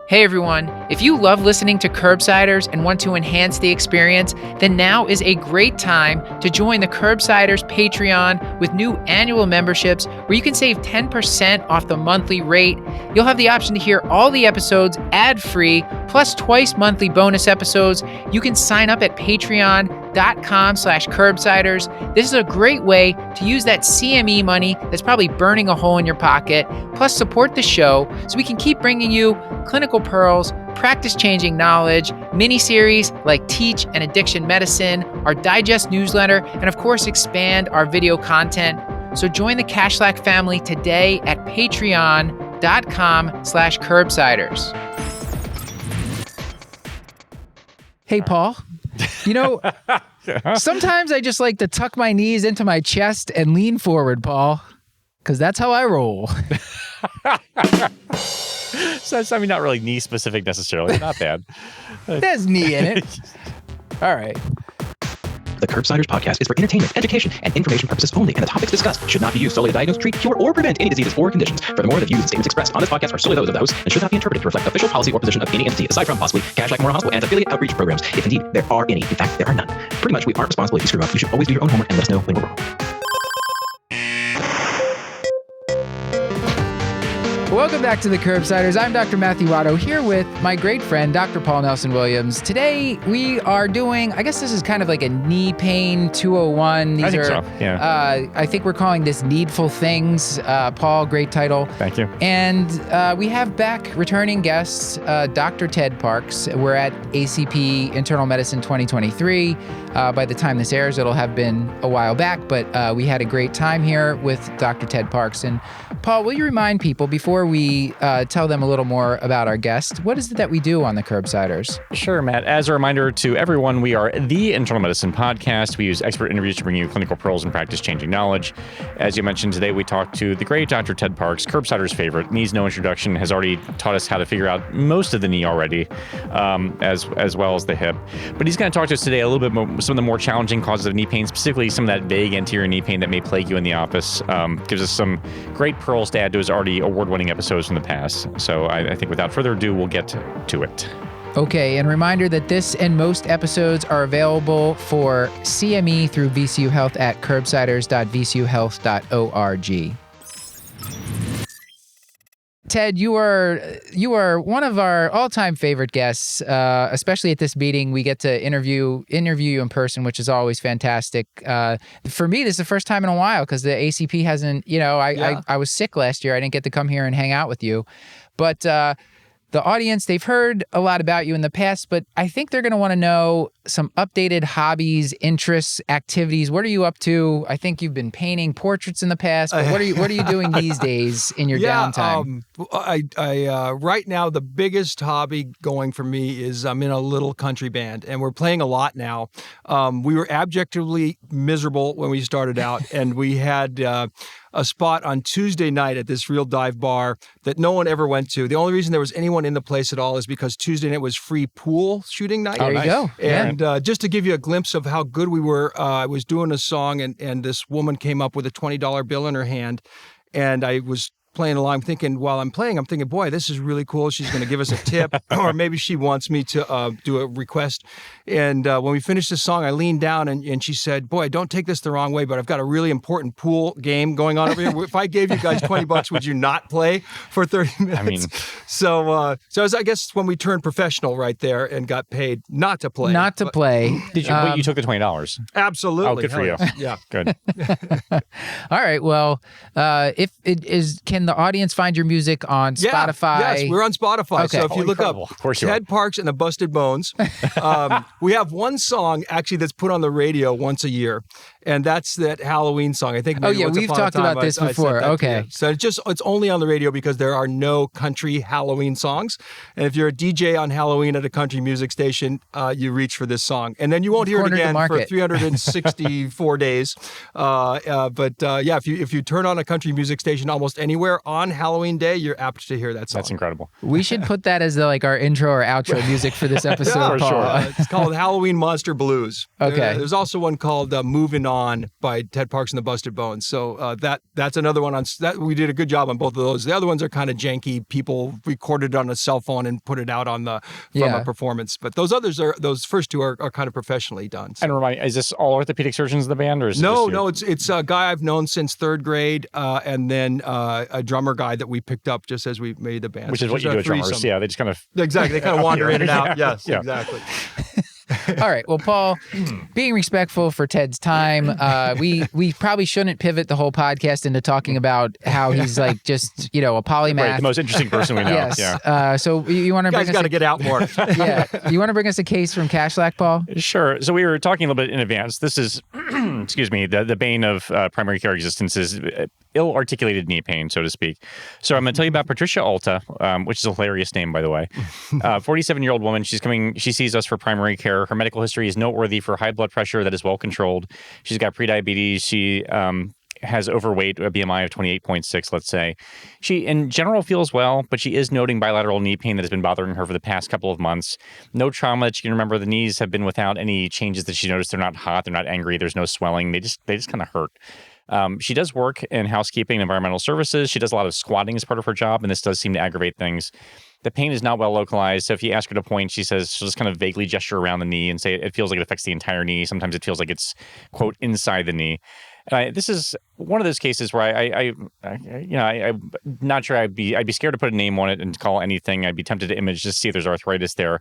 Hey everyone, if you love listening to Curbsiders and want to enhance the experience, then now is a great time to join the Curbsiders Patreon with new annual memberships where you can save 10% off the monthly rate. You'll have the option to hear all the episodes ad-free, plus twice monthly bonus episodes. You can sign up at patreon.com/curbsiders. This is a great way to use that CME money that's probably burning a hole in your pocket, plus support the show so we can keep bringing you clinical pearls, practice-changing knowledge, mini-series like Teach and Addiction Medicine, our digest newsletter, and of course expand our video content. So join the Cashlack family today at patreon.com/curbsiders. Hey, Paul. You know, sometimes I just like to tuck my knees into my chest and lean forward, Paul, because that's how I roll. So I mean, not really knee specific necessarily. Not bad. There's knee in it. All right. The Curbsiders podcast is for entertainment, education, and information purposes only, and the topics discussed should not be used solely to diagnose, treat, cure, or prevent any diseases or conditions. Furthermore, the views and statements expressed on this podcast are solely those of the host and should not be interpreted to reflect the official policy or position of any entity, aside from possibly Cashlack Moral Hospital and affiliate outreach programs, if indeed there are any. In fact, there are none. Pretty much, we aren't responsible if you screw up. You should always do your own homework and let us know when we're wrong. Welcome back to the Curbsiders. I'm Dr. Matthew Watto here with my great friend, Dr. Paul Nelson Williams. Today we are doing, I guess this is kind of like a knee pain 201. I think so, yeah. I think we're calling this Needful Things. Paul, great title. Thank you. And we have back returning guests, Dr. Ted Parks. We're at ACP Internal Medicine 2023. By the time this airs, it'll have been a while back, but we had a great time here with Dr. Ted Parks. And Paul, will you remind people before we tell them a little more about our guest, what is it that we do on the Curbsiders? Sure, Matt. As a reminder to everyone, we are the Internal Medicine podcast. We use expert interviews to bring you clinical pearls and practice-changing knowledge. As you mentioned today, we talked to the great Dr. Ted Parks, Curbsiders' favorite. Needs no introduction, has already taught us how to figure out most of the knee already, as well as the hip. But he's going to talk to us today a little bit more, some of the more challenging causes of knee pain, specifically some of that vague anterior knee pain that may plague you in the office. Gives us some great pearls to add to his already award-winning episodes from the past. So I think without further ado, we'll get to it. Okay, and reminder that this and most episodes are available for CME through VCU Health at curbsiders.vcuhealth.org. Ted, you are one of our all-time favorite guests, especially at this meeting. We get to interview you in person, which is always fantastic. For me, this is the first time in a while because the ACP hasn't, I was sick last year. I didn't get to come here and hang out with you. But the audience, they've heard a lot about you in the past, but I think they're going to want to know some updated hobbies, interests, activities. What are you up to? I think you've been painting portraits in the past, but what are you doing these days in your downtime? I right now, the biggest hobby going for me is I'm in a little country band, and we're playing a lot now. We were abjectly miserable when we started out, and we had a spot on Tuesday night at this real dive bar that no one ever went to. The only reason there was anyone in the place at all is because Tuesday night was free pool shooting night. There you go. And just to give you a glimpse of how good we were, I was doing a song, and this woman came up with a $20 bill in her hand, and I was playing along thinking, while I'm playing, I'm thinking, boy, this is really cool. She's going to give us a tip, or maybe she wants me to do a request. And when we finished the song, I leaned down and she said, boy, don't take this the wrong way, but I've got a really important pool game going on over here. If I gave you guys $20, would you not play for 30 minutes? I mean, so I guess when we turned professional right there and got paid not to play. But you took the $20. Absolutely. Oh, good for you. Yeah. Good. All right. Well, if it is, can the audience find your music on Spotify? Yes, we're on Spotify. Okay. So if you look up Of course you Ted Parks and the Busted Bones, we have one song actually that's put on the radio once a year, and that's that Halloween song. I think. Maybe we've talked about this before. Okay. So it's only on the radio because there are no country Halloween songs, and if you're a DJ on Halloween at a country music station, you reach for this song, and then you won't hear it again for 364 days. If you turn on a country music station almost anywhere on Halloween Day, you're apt to hear that song. That's incredible. We should put that as our intro or outro music for this episode, for Paul. sure. It's called Halloween Monster Blues. Okay. There's also one called Moving On on by Ted Parks and the Busted Bones. So that's another one on that. We did a good job on both of those. The other ones are kind of janky. People recorded it on a cell phone and put it out on from a performance. But those first two are kind of professionally done. So. And remind me, is this all orthopedic surgeons in the band, or is it's a guy I've known since third grade, and then a drummer guy that we picked up just as we made the band. Which is what you do with drummers. Yeah, they just kind of exactly. They kind of wander in and out. Yes, exactly. All right. Well, Paul, being respectful for Ted's time, we probably shouldn't pivot the whole podcast into talking about how he's like just, a polymath. Right, the most interesting person we know. Yes. Yeah. So you want to bring us... You guys got to get out more. Yeah. You want to bring us a case from Cashlack, Paul? Sure. So we were talking a little bit in advance. This is, excuse me, the bane of primary care existence is ill-articulated knee pain, so to speak. So I'm going to tell you about Patricia Alta, which is a hilarious name, by the way. 47-year-old woman. She sees us for primary care. Her medical history is noteworthy for high blood pressure that is well controlled. She's got prediabetes. She has overweight, a BMI of 28.6, let's say. She, in general, feels well, but she is noting bilateral knee pain that has been bothering her for the past couple of months. No trauma that she can remember. The knees have been without any changes that she noticed. They're not hot. They're not angry. There's no swelling. They just kind of hurt. She does work in housekeeping and environmental services. She does a lot of squatting as part of her job, and this does seem to aggravate things. The pain is not well localized, so if you ask her to point, she'll just kind of vaguely gesture around the knee and say it feels like it affects the entire knee. Sometimes it feels like it's, quote, inside the knee. This is one of those cases where I'm not sure I'd be scared to put a name on it and call anything. I'd be tempted to image just see if there's arthritis there.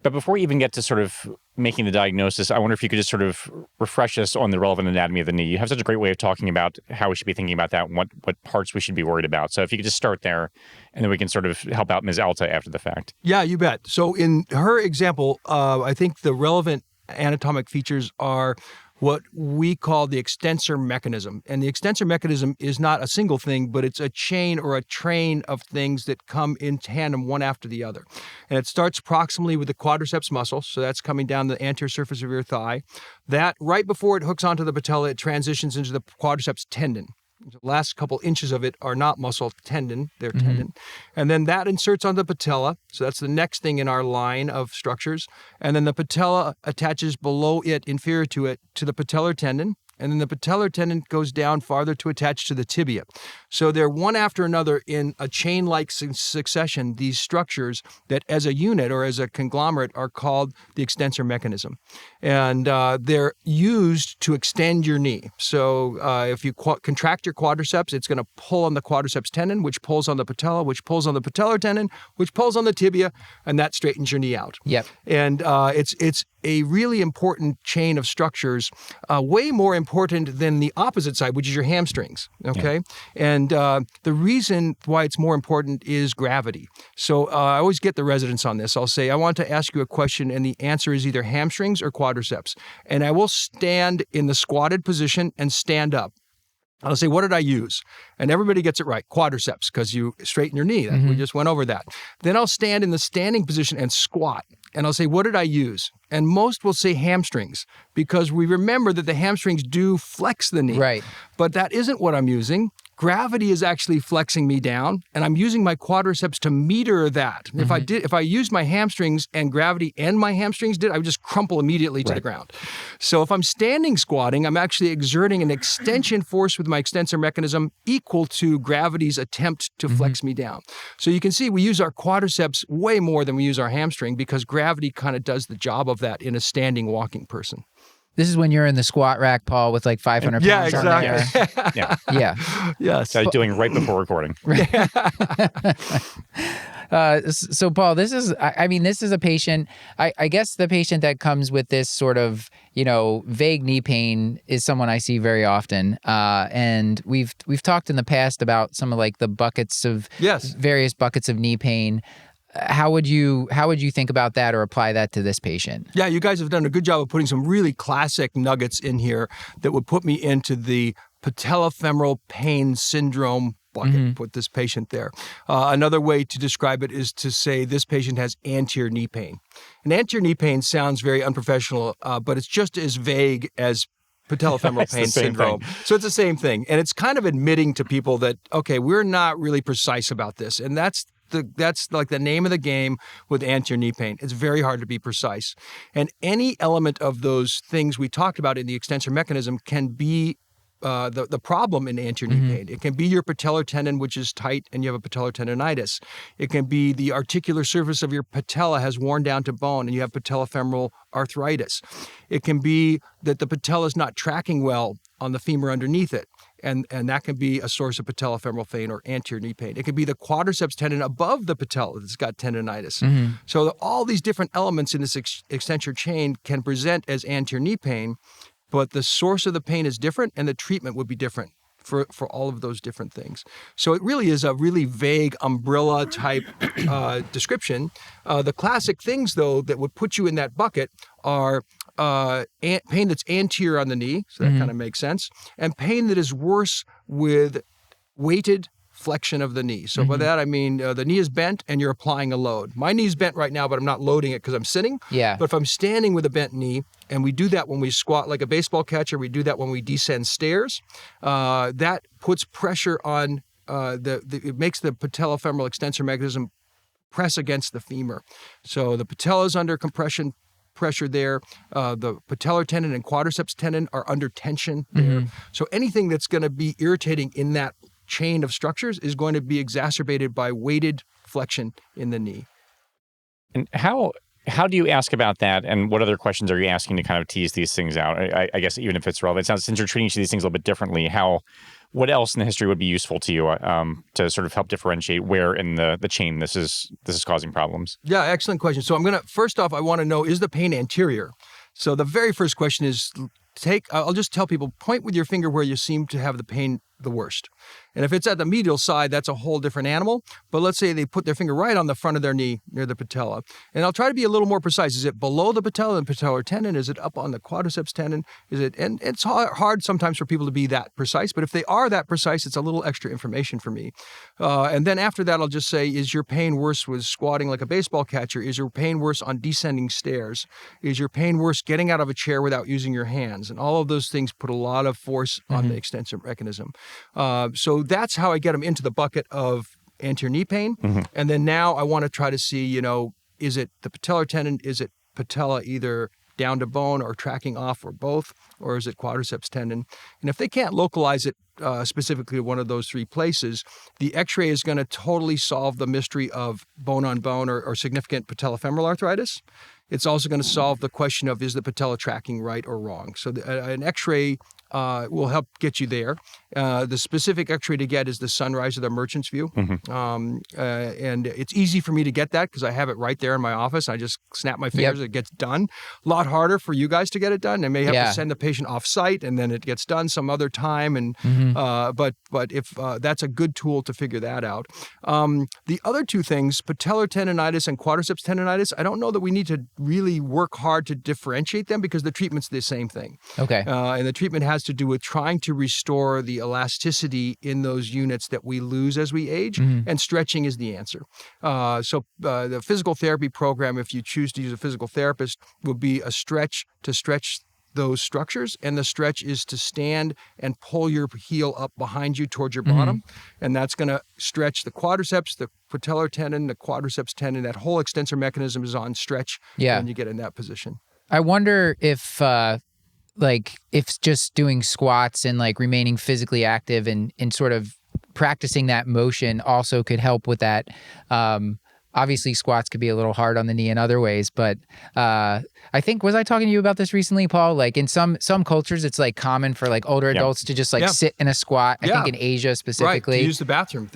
But before we even get to sort of making the diagnosis, I wonder if you could just sort of refresh us on the relevant anatomy of the knee. You have such a great way of talking about how we should be thinking about that and what parts we should be worried about. So if you could just start there, and then we can sort of help out Ms. Alta after the fact. Yeah, you bet. So in her example, I think the relevant anatomic features are what we call the extensor mechanism. And the extensor mechanism is not a single thing, but it's a chain or a train of things that come in tandem one after the other. And it starts proximally with the quadriceps muscle. So that's coming down the anterior surface of your thigh. That right before it hooks onto the patella, it transitions into the quadriceps tendon. The last couple inches of it are not muscle, tendon, they're tendon. And then that inserts on the patella. So that's the next thing in our line of structures. And then the patella attaches below it, inferior to it, to the patellar tendon. And then the patellar tendon goes down farther to attach to the tibia. So they're one after another in a chain-like succession, these structures that as a unit or as a conglomerate are called the extensor mechanism. And they're used to extend your knee. So if you contract your quadriceps, it's going to pull on the quadriceps tendon, which pulls on the patella, which pulls on the patellar tendon, which pulls on the tibia, and that straightens your knee out. Yep. And it's a really important chain of structures, way more important than the opposite side, which is your hamstrings, okay? Yeah. And the reason why it's more important is gravity. So I always get the residents on this. I'll say, I want to ask you a question, and the answer is either hamstrings or quadriceps. And I will stand in the squatted position and stand up. I'll say, what did I use? And everybody gets it right, quadriceps, because you straighten your knee. We just went over that. Then I'll stand in the standing position and squat. And I'll say, what did I use? And most will say hamstrings, because we remember that the hamstrings do flex the knee. Right. But that isn't what I'm using. Gravity is actually flexing me down, and I'm using my quadriceps to meter that. If I used my hamstrings and gravity and my hamstrings I would just crumple immediately to the ground. So if I'm standing squatting, I'm actually exerting an extension force with my extensor mechanism equal to gravity's attempt to flex me down. So you can see we use our quadriceps way more than we use our hamstring because gravity kind of does the job of that in a standing walking person. This is when you're in the squat rack, Paul, with like 500 pounds on there. Yeah. Yeah. Yes. So doing right before recording. So Paul, this is a patient, I guess the patient that comes with this sort of, vague knee pain is someone I see very often. And we've talked in the past about some of like the buckets of various buckets of knee pain. How would you think about that or apply that to this patient? Yeah, you guys have done a good job of putting some really classic nuggets in here that would put me into the patellofemoral pain syndrome bucket, put this patient there. Another way to describe it is to say this patient has anterior knee pain. And anterior knee pain sounds very unprofessional, but it's just as vague as patellofemoral pain syndrome. So it's the same thing. And it's kind of admitting to people that, okay, we're not really precise about this. And that's like the name of the game with anterior knee pain. It's very hard to be precise. And any element of those things we talked about in the extensor mechanism can be the problem in anterior knee pain. It can be your patellar tendon, which is tight and you have a patellar tendinitis. It can be the articular surface of your patella has worn down to bone and you have patellofemoral arthritis. It can be that the patella is not tracking well on the femur underneath it. And that can be a source of patellofemoral pain or anterior knee pain. It can be the quadriceps tendon above the patella that's got tendinitis. So all these different elements in this extensor chain can present as anterior knee pain, but the source of the pain is different and the treatment would be different for all of those different things. So it really is a really vague umbrella type description. The classic things, though, that would put you in that bucket are pain that's anterior on the knee, so that kind of makes sense, and pain that is worse with weighted flexion of the knee. So by that, I mean the knee is bent and you're applying a load. My knee's bent right now, but I'm not loading it because I'm sitting. Yeah. But if I'm standing with a bent knee, and we do that when we squat like a baseball catcher, we do that when we descend stairs, that puts pressure on it makes the patellofemoral extensor mechanism press against the femur. So the patella is under compression pressure there. The patellar tendon and quadriceps tendon are under tension there. So anything that's going to be irritating in that chain of structures is going to be exacerbated by weighted flexion in the knee. And how do you ask about that? And what other questions are you asking to kind of tease these things out? I guess even if it's relevant, it sounds, since you're treating each of these things a little bit differently, what else in the history would be useful to you to sort of help differentiate where in the chain this is causing problems? Yeah, excellent question. So first off, I want to know, is the pain anterior? So the very first question is, I'll just tell people, point with your finger where you seem to have the pain the worst. And if it's at the medial side, that's a whole different animal. But let's say they put their finger right on the front of their knee near the patella. And I'll try to be a little more precise. Is it below the patella and patellar tendon? Is it up on the quadriceps tendon? And it's hard sometimes for people to be that precise. But if they are that precise, it's a little extra information for me. And then after that, I'll just say, is your pain worse with squatting like a baseball catcher? Is your pain worse on descending stairs? Is your pain worse getting out of a chair without using your hands? And all of those things put a lot of force on the extensor mechanism. So that's how I get them into the bucket of anterior knee pain. And then now I want to try to see, is it the patellar tendon? Is it patella either down to bone or tracking off or both? Or is it quadriceps tendon? And if they can't localize it specifically to one of those three places, the x-ray is going to totally solve the mystery of bone on bone or significant patellofemoral arthritis. It's also going to solve the question of, is the patella tracking right or wrong? So an x-ray will help get you there. The specific x-ray to get is the sunrise or the merchant's view. And it's easy for me to get that because I have it right there in my office. I just snap my fingers, it gets done. A lot harder for you guys to get it done. They may have to send the patient off site and then it gets done some other time. And but if that's a good tool to figure that out. The other two things, patellar tendinitis and quadriceps tendinitis, I don't know that we need to really work hard to differentiate them because the treatment's the same thing. Okay. And the treatment has to do with trying to restore the elasticity in those units that we lose as we age, and stretching is the answer. So the physical therapy program, if you choose to use a physical therapist, would be a stretch to stretch those structures, and the stretch is to stand and pull your heel up behind you towards your bottom, and that's going to stretch the quadriceps, the patellar tendon, the quadriceps tendon. That whole extensor mechanism is on stretch when you get in that position. I wonder if if just doing squats and like remaining physically active and sort of practicing that motion also could help with that. Obviously, squats could be a little hard on the knee in other ways, but I think, was I talking to you about this recently, Paul? Like in some cultures, it's like common for like older adults to just like sit in a squat. I think in Asia specifically. Right, to use the bathroom.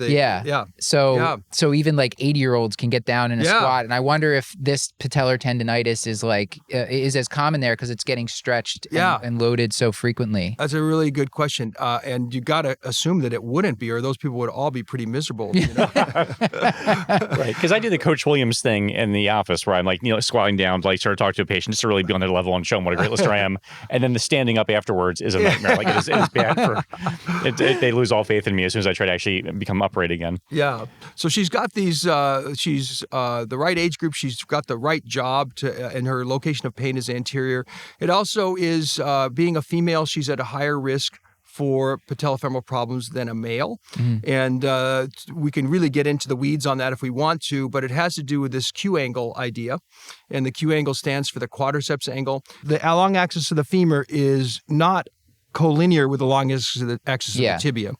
So even like 80-year-olds can get down in a squat. And I wonder if this patellar tendinitis is like, is as common there because it's getting stretched and loaded so frequently. That's a really good question. And you got to assume that it wouldn't be, or those people would all be pretty miserable. Right. Because I do the Coach Williams thing in the office where I'm like, squatting down to like start to talk to a patient just to really be on their level and show them what a great listener I am. And then the standing up afterwards is a nightmare. Like it is bad for, they lose all faith in me as soon as I try to actually become upright again. Yeah. So she's got these, she's the right age group. She's got the right job and her location of pain is anterior. It also is being a female, she's at a higher risk for patellofemoral problems than a male. And we can really get into the weeds on that if we want to, but it has to do with this Q angle idea. And the Q angle stands for the quadriceps angle. The long axis of the femur is not collinear with the long axis of the tibia.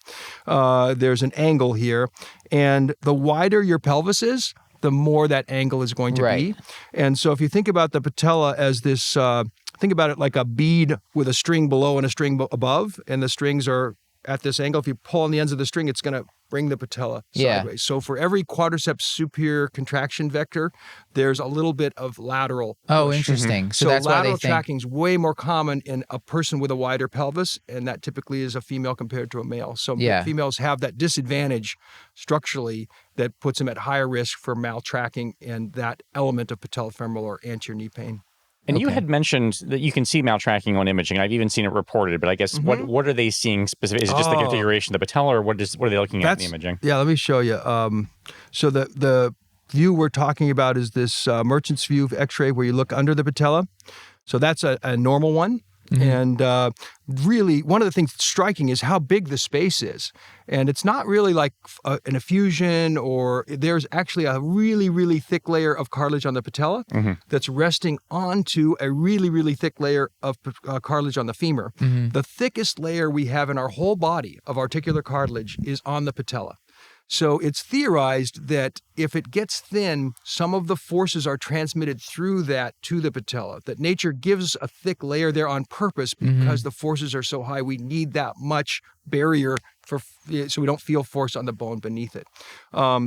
There's an angle here. And the wider your pelvis is, the more that angle is going to be. And so if you think about the patella as this, think about it like a bead with a string below and a string above, and the strings are at this angle. If you pull on the ends of the string, it's going to bring the patella sideways. So for every quadriceps superior contraction vector, there's a little bit of lateral push. Oh, interesting. So that's why lateral they think tracking is way more common in a person with a wider pelvis, and that typically is a female compared to a male. So females have that disadvantage structurally that puts them at higher risk for maltracking and that element of patellofemoral or anterior knee pain. And you had mentioned that you can see maltracking on imaging. I've even seen it reported, but I guess what are they seeing specifically? Is it just the configuration of the patella, or what are they looking at in the imaging? Yeah, let me show you. So the view we're talking about is this Merchant's view of X-ray where you look under the patella. So that's a normal one. And really, one of the things that's striking is how big the space is. And it's not really like an effusion, or there's actually a really, really thick layer of cartilage on the patella that's resting onto a really, really thick layer of cartilage on the femur. The thickest layer we have in our whole body of articular cartilage is on the patella. So it's theorized that if it gets thin, some of the forces are transmitted through that to the patella, that nature gives a thick layer there on purpose because the forces are so high. We need that much barrier so we don't feel force on the bone beneath it.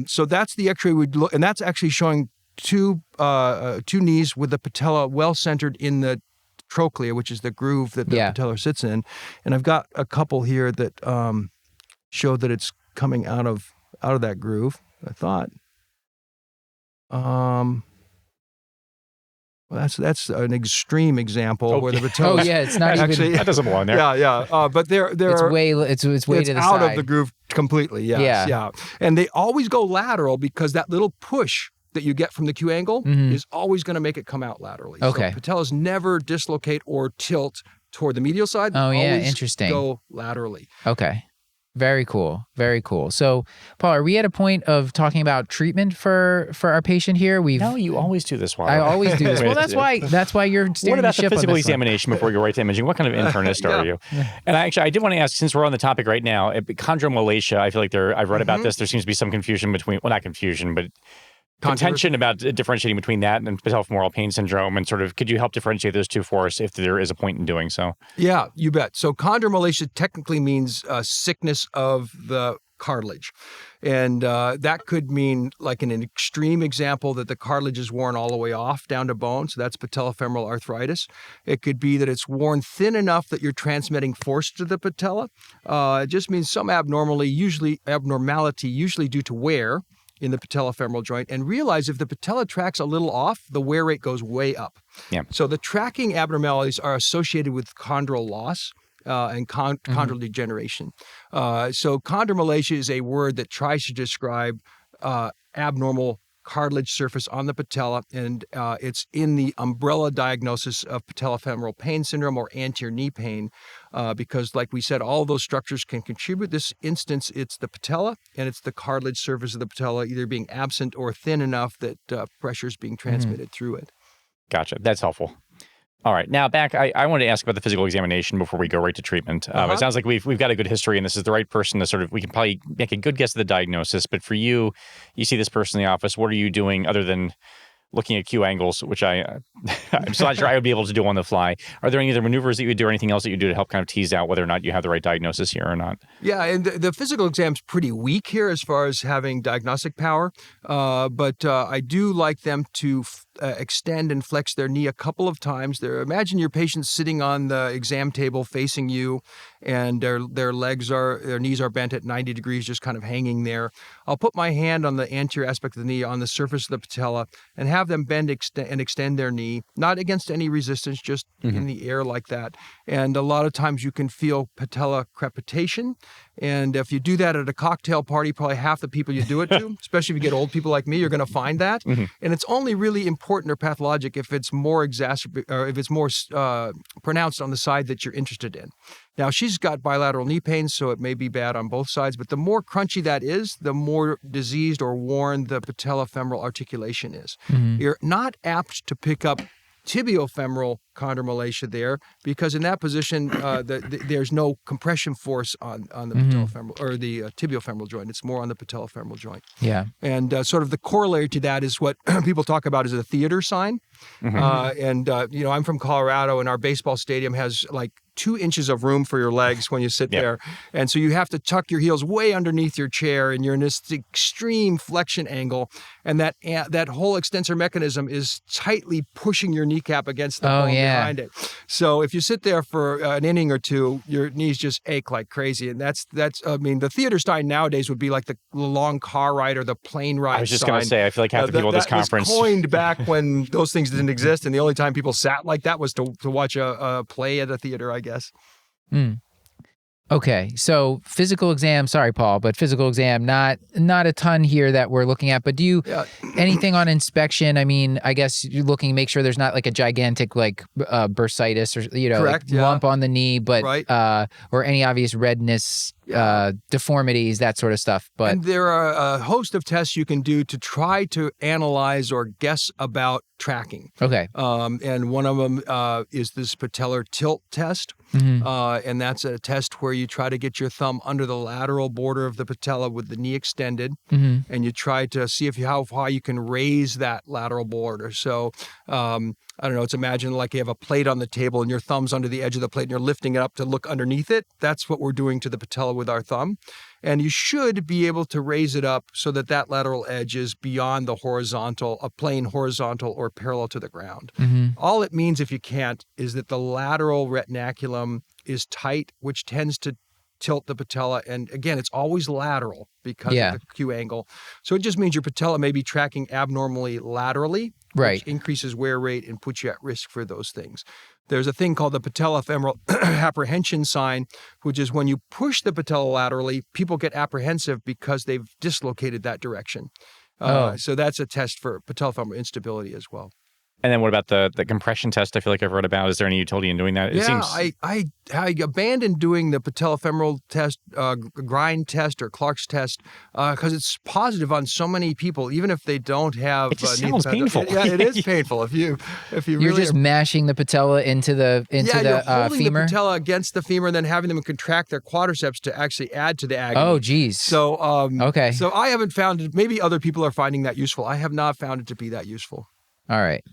So that's the X-ray we'd look, and that's actually showing two knees with the patella well centered in the trochlea, which is the groove that the patella sits in. And I've got a couple here that show that it's coming out of that groove, I thought. Well, that's an extreme example where the patella. It's not actually, even. That doesn't belong there. But there It's way to the side. It's out of the groove completely. Yeah. And they always go lateral because that little push that you get from the Q angle is always going to make it come out laterally. Okay. So patellas never dislocate or tilt toward the medial side. They always interesting. Go laterally. Okay. Very cool. Very cool. So, Paul, are we at a point of talking about treatment for our patient here? No, you always do this, Wally. I always do this. Well, that's why you're steering What about the ship the physical on this examination before you go right to imaging? What kind of internist are you? And I did want to ask, since we're on the topic right now, chondromalacia, I feel like I've read about this. There seems to be some confusion between, well, not confusion, but contention about differentiating between that and patellofemoral pain syndrome, and sort of, could you help differentiate those two for us if there is a point in doing so? Yeah, you bet. So chondromalacia technically means sickness of the cartilage. And that could mean, like in an extreme example, that the cartilage is worn all the way off down to bone. So that's patellofemoral arthritis. It could be that it's worn thin enough that you're transmitting force to the patella. It just means some abnormality, usually due to wear in the patellofemoral joint, and realize if the patella tracks a little off, the wear rate goes way up. Yeah. So the tracking abnormalities are associated with chondral loss and chondral degeneration. So chondromalacia is a word that tries to describe abnormal cartilage surface on the patella, and it's in the umbrella diagnosis of patellofemoral pain syndrome or anterior knee pain, because like we said, all those structures can contribute. This instance, it's the patella, and it's the cartilage surface of the patella either being absent or thin enough that pressure is being transmitted through it. Gotcha. That's helpful. All right. Now back, I wanted to ask about the physical examination before we go right to treatment. It sounds like we've got a good history, and this is the right person to sort of, we can probably make a good guess at the diagnosis. But for you see this person in the office, what are you doing other than looking at Q angles, which I'm still not sure I would be able to do on the fly? Are there any other maneuvers that you would do or anything else that you do to help kind of tease out whether or not you have the right diagnosis here or not? Yeah, and the physical exam's pretty weak here as far as having diagnostic power, but I do like them to extend and flex their knee a couple of times. Imagine your patient sitting on the exam table facing you, and their knees are bent at 90 degrees, just kind of hanging there. I'll put my hand on the anterior aspect of the knee on the surface of the patella and have them bend and extend their knee, not against any resistance, just in the air like that. And a lot of times you can feel patella crepitation, And if you do that at a cocktail party, probably half the people you do it to, especially if you get old people like me, you're going to find that. And it's only really important or pathologic if it's more exacerbated or if it's more pronounced on the side that you're interested in. Now, she's got bilateral knee pain, so it may be bad on both sides, but the more crunchy that is, the more diseased or worn the patellofemoral articulation is. You're not apt to pick up tibiofemoral chondromalacia there because in that position, there's no compression force on the patellofemoral or the tibiofemoral joint. It's more on the patellofemoral joint. Yeah. And sort of the corollary to that is what people talk about as a theater sign. I'm from Colorado, and our baseball stadium has like 2 inches of room for your legs when you sit there. And so you have to tuck your heels way underneath your chair, and you're in this extreme flexion angle. And that whole extensor mechanism is tightly pushing your kneecap against the bone behind it. So if you sit there for an inning or two, your knees just ache like crazy. And that's the theater sign nowadays would be like the long car ride or the plane ride sign. I was just going to say, I feel like half the people at this conference. That was coined back when those things didn't exist, and the only time people sat like that was to watch a play at a theater, I guess. Okay, so physical exam, sorry, Paul, but physical exam, not a ton here that we're looking at, but do you, anything on inspection? I mean, I guess you're looking to make sure there's not like a gigantic like bursitis or, Correct, like lump on the knee, but, or any obvious redness, deformities, that sort of stuff. But and there are a host of tests you can do to try to analyze or guess about tracking. Okay. And one of them is this patellar tilt test. And that's a test where you try to get your thumb under the lateral border of the patella with the knee extended. And you try to see how high you can raise that lateral border. So, I don't know, it's imagine like you have a plate on the table and your thumb's under the edge of the plate and you're lifting it up to look underneath it. That's what we're doing to the patella with our thumb. And you should be able to raise it up so that that lateral edge is beyond the horizontal, a plane horizontal or parallel to the ground. All it means, if you can't, is that the lateral retinaculum is tight, which tends to tilt the patella. And again, it's always lateral because of the Q angle. So it just means your patella may be tracking abnormally laterally, which increases wear rate and puts you at risk for those things. There's a thing called the patellofemoral apprehension sign, which is when you push the patella laterally, people get apprehensive because they've dislocated that direction. So that's a test for patellofemoral instability as well. And then what about the compression test I feel like I've read about? Is there any utility in doing that? I abandoned doing the patellofemoral test, grind test or Clark's test, because it's positive on so many people, even if they don't have. It just sounds painful. Yeah, it is painful. If you you're really just mashing the patella into the you're holding femur. the patella against the femur, and then having them contract their quadriceps to actually add to the agony. Oh, geez. So okay. So I haven't found it. Maybe other people are finding that useful. I have not found it to be that useful. All right.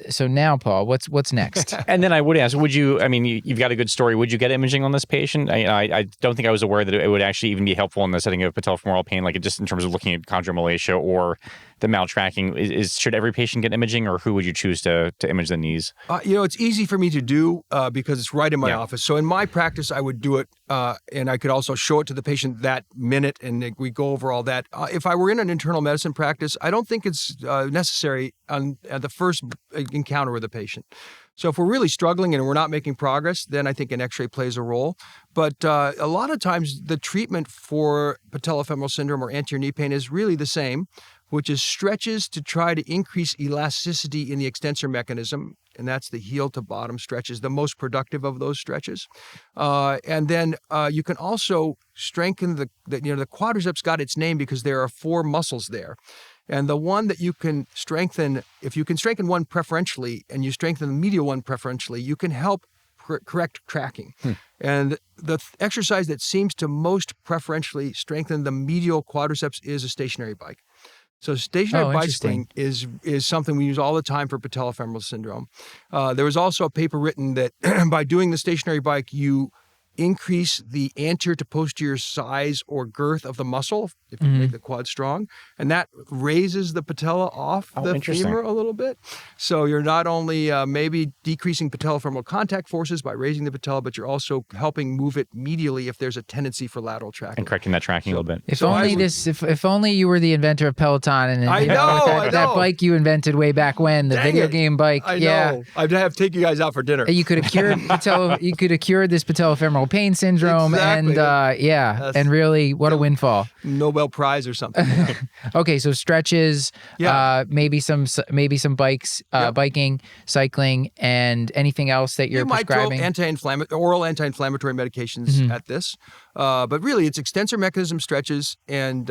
So now, Paul, what's next? And then I would ask, you've got a good story. Would you get imaging on this patient? I don't think I was aware that it would actually even be helpful in the setting of patellofemoral pain, like just in terms of looking at chondromalacia or the maltracking. Should every patient get imaging, or who would you choose to image the knees? It's easy for me to do because it's right in my office. So in my practice, I would do it, and I could also show it to the patient that minute, and we go over all that. If I were in an internal medicine practice, I don't think it's necessary at the first encounter with the patient. So if we're really struggling and we're not making progress, then I think an X-ray plays a role. But a lot of times the treatment for patellofemoral syndrome or anterior knee pain is really the same, which is stretches to try to increase elasticity in the extensor mechanism. And that's the heel to bottom stretches, the most productive of those stretches. And then you can also strengthen the quadriceps got its name because there are 4 muscles there. And the one that you can strengthen, if you can strengthen one preferentially and you strengthen the medial one preferentially, you can help correct tracking. And the exercise that seems to most preferentially strengthen the medial quadriceps is a stationary bike. So stationary bicycling is something we use all the time for patellofemoral syndrome. There was also a paper written that by doing the stationary bike, you increase the anterior to posterior size or girth of the muscle if you make the quad strong, and that raises the patella off the femur a little bit. So you're not only maybe decreasing patellofemoral contact forces by raising the patella, but you're also helping move it medially if there's a tendency for lateral tracking. And correcting that tracking a little bit. If only you were the inventor of Peloton and I know. That bike you invented way back when, the video game bike. I know. I'd have to take you guys out for dinner. You could have cured this patellofemoral functional pain syndrome. Exactly. And and really, what a windfall. Nobel Prize or something. Okay, so stretches, maybe some bikes, Yep. biking, cycling, and anything else that you're You might prescribing? throw oral anti-inflammatory medications at this, but really it's extensor mechanism stretches and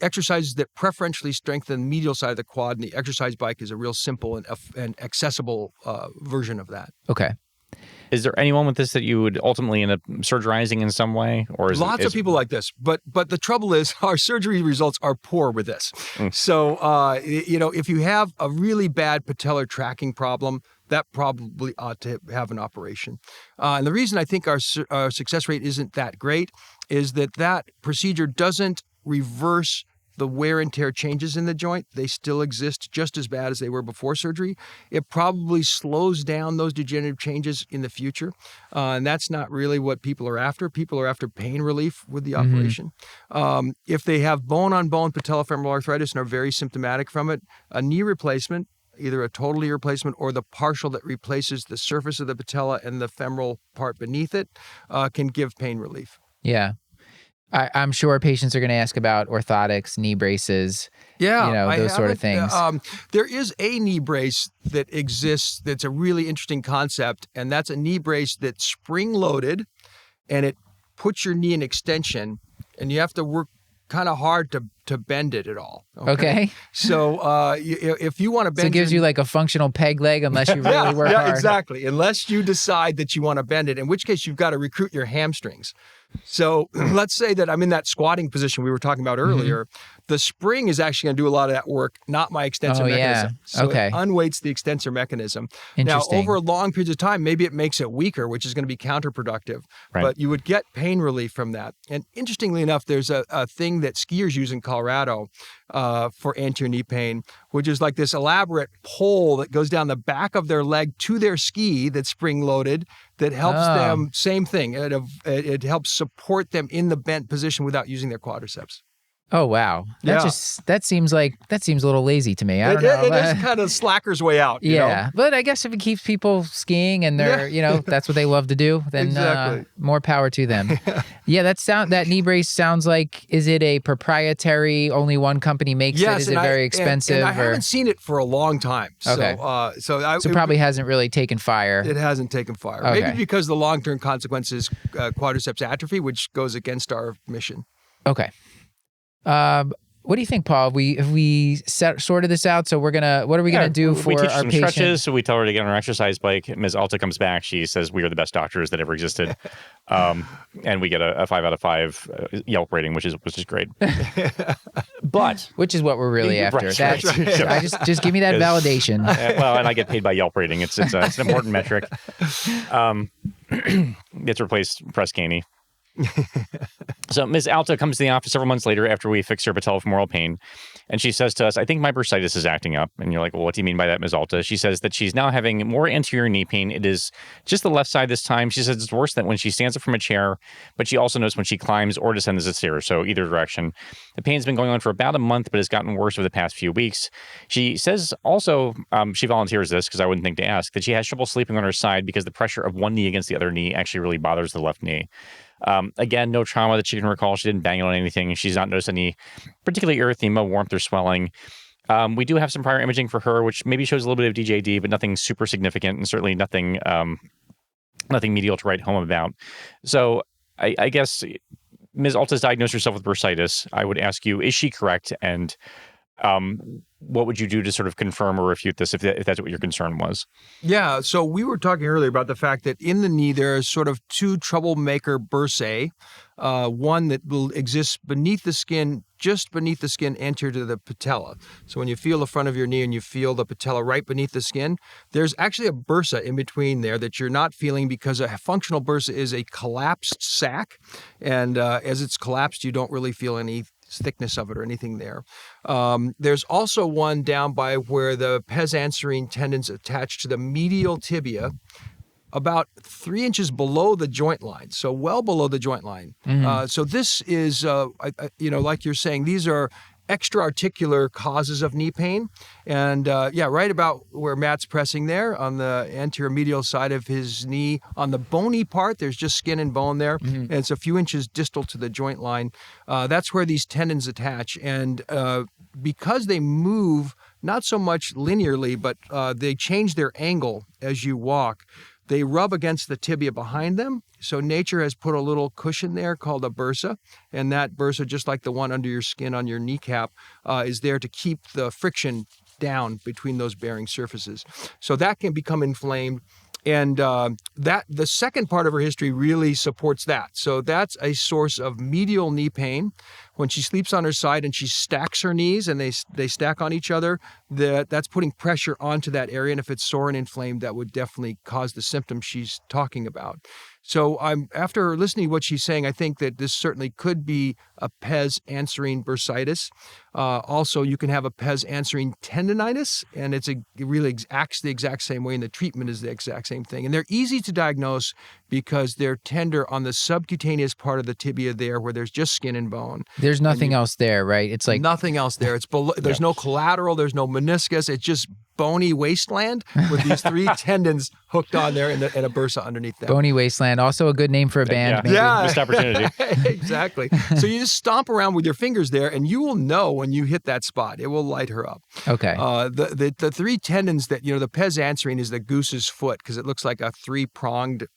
exercises that preferentially strengthen the medial side of the quad, and the exercise bike is a real simple and accessible version of that. Okay. Is there anyone with this that you would ultimately end up surgerizing in some way, or is Lots of people like this, but the trouble is our surgery results are poor with this. So if you have a really bad patellar tracking problem, that probably ought to have an operation. And the reason I think our success rate isn't that great is that procedure doesn't reverse the wear and tear changes in the joint. They still exist just as bad as they were before surgery. It probably slows down those degenerative changes in the future. And that's not really what people are after. People are after pain relief with the operation. If they have bone-on-bone patellofemoral arthritis and are very symptomatic from it, a knee replacement, either a total knee replacement or the partial that replaces the surface of the patella and the femoral part beneath it, can give pain relief. Yeah. I'm sure patients are going to ask about orthotics, knee braces, those sort of things. There is a knee brace that exists that's a really interesting concept, and that's a knee brace that's spring-loaded, and it puts your knee in extension, and you have to work kind of hard to bend it at all. Okay. So if you want to bend, so it gives you like a functional peg leg unless you really work hard. Yeah, exactly. Unless you decide that you want to bend it, in which case you've got to recruit your hamstrings. So let's say that I'm in that squatting position we were talking about earlier. The spring is actually going to do a lot of that work, not my extensor mechanism. So it unweights the extensor mechanism. Now, over long periods of time, maybe it makes it weaker, which is going to be counterproductive. Right. But you would get pain relief from that. And interestingly enough, there's a thing that skiers use in Colorado for anterior knee pain, which is like this elaborate pole that goes down the back of their leg to their ski that's spring-loaded that helps them, same thing, it helps support them in the bent position without using their quadriceps. Oh, wow. That seems a little lazy to me. I don't know. It is kind of slacker's way out. You know? But I guess if it keeps people skiing and they're, that's what they love to do, then more power to them. That knee brace sounds like, is it a proprietary, only one company makes it? Is it very expensive? And I haven't seen it for a long time. Okay. So it probably hasn't really taken fire. It hasn't taken fire. Okay. Maybe because the long-term consequences, quadriceps atrophy, which goes against our mission. Okay. What do you think, Paul? If we sorted this out, so what are we gonna do for we teach our some patient? stretches, so we tell her to get on her exercise bike. Ms. Alta comes back. She says we are the best doctors that ever existed, and we get a 5 out of 5 Yelp rating, which is great. But which is what we're really after. Right. Just give me that validation. And I get paid by Yelp rating. It's an important metric. Gets replaced Press Caney. So Ms. Alta comes to the office several months later after we fix her patellofemoral pain, and she says to us, I think my bursitis is acting up. And you're like, well, what do you mean by that, Ms. Alta? She says that she's now having more anterior knee pain. It is just the left side this time. She says it's worse than when she stands up from a chair, but she also knows when she climbs or descends the stairs, so either direction. The pain's been going on for about a month, but has gotten worse over the past few weeks. She says also, she volunteers this because I wouldn't think to ask, that she has trouble sleeping on her side because the pressure of one knee against the other knee actually really bothers the left knee. Again, no trauma that she can recall. She didn't bang it on anything. She's not noticed any particularly erythema, warmth, or swelling. We do have some prior imaging for her, which maybe shows a little bit of DJD, but nothing super significant, and certainly nothing medial to write home about. So I guess Ms. Alta's diagnosed herself with bursitis. I would ask you, is she correct? And what would you do to sort of confirm or refute this if that's what your concern was? Yeah, so we were talking earlier about the fact that in the knee there are sort of two troublemaker bursae, one that will exist beneath the skin, just beneath the skin, anterior to the patella. So when you feel the front of your knee and you feel the patella right beneath the skin, there's actually a bursa in between there that you're not feeling because a functional bursa is a collapsed sac, and as it's collapsed, you don't really feel any thickness of it or anything there. There's also one down by where the pes anserine tendons attach to the medial tibia, about 3 inches below the joint line, so well below the joint line. So this is, like you're saying, these are extra-articular causes of knee pain. And right about where Matt's pressing there on the anterior medial side of his knee, on the bony part, there's just skin and bone there. And it's a few inches distal to the joint line. That's where these tendons attach. And because they move not so much linearly, but they change their angle as you walk, they rub against the tibia behind them. So nature has put a little cushion there called a bursa. And that bursa, just like the one under your skin on your kneecap, is there to keep the friction down between those bearing surfaces. So that can become inflamed. And that the second part of her history really supports that. So that's a source of medial knee pain. When she sleeps on her side and she stacks her knees and they stack on each other, that's putting pressure onto that area. And if it's sore and inflamed, that would definitely cause the symptoms she's talking about. So after listening to what she's saying, I think that this certainly could be a pes anserine bursitis. Also, you can have a pes anserine tendinitis, and it really acts the exact same way, and the treatment is the exact same thing. And they're easy to diagnose because they're tender on the subcutaneous part of the tibia there, where there's just skin and bone. There's nothing else there, right? It's like nothing else there. It's below. There's no collateral. There's no meniscus. It's just bony wasteland with these three tendons hooked on there and a bursa underneath them. Bony wasteland, also a good name for a band. Maybe. Yeah, missed opportunity. Exactly. So you just stomp around with your fingers there, and you will know when you hit that spot. It will light her up. Okay. The three tendons that the pes anserine is the goose's foot because it looks like a three-pronged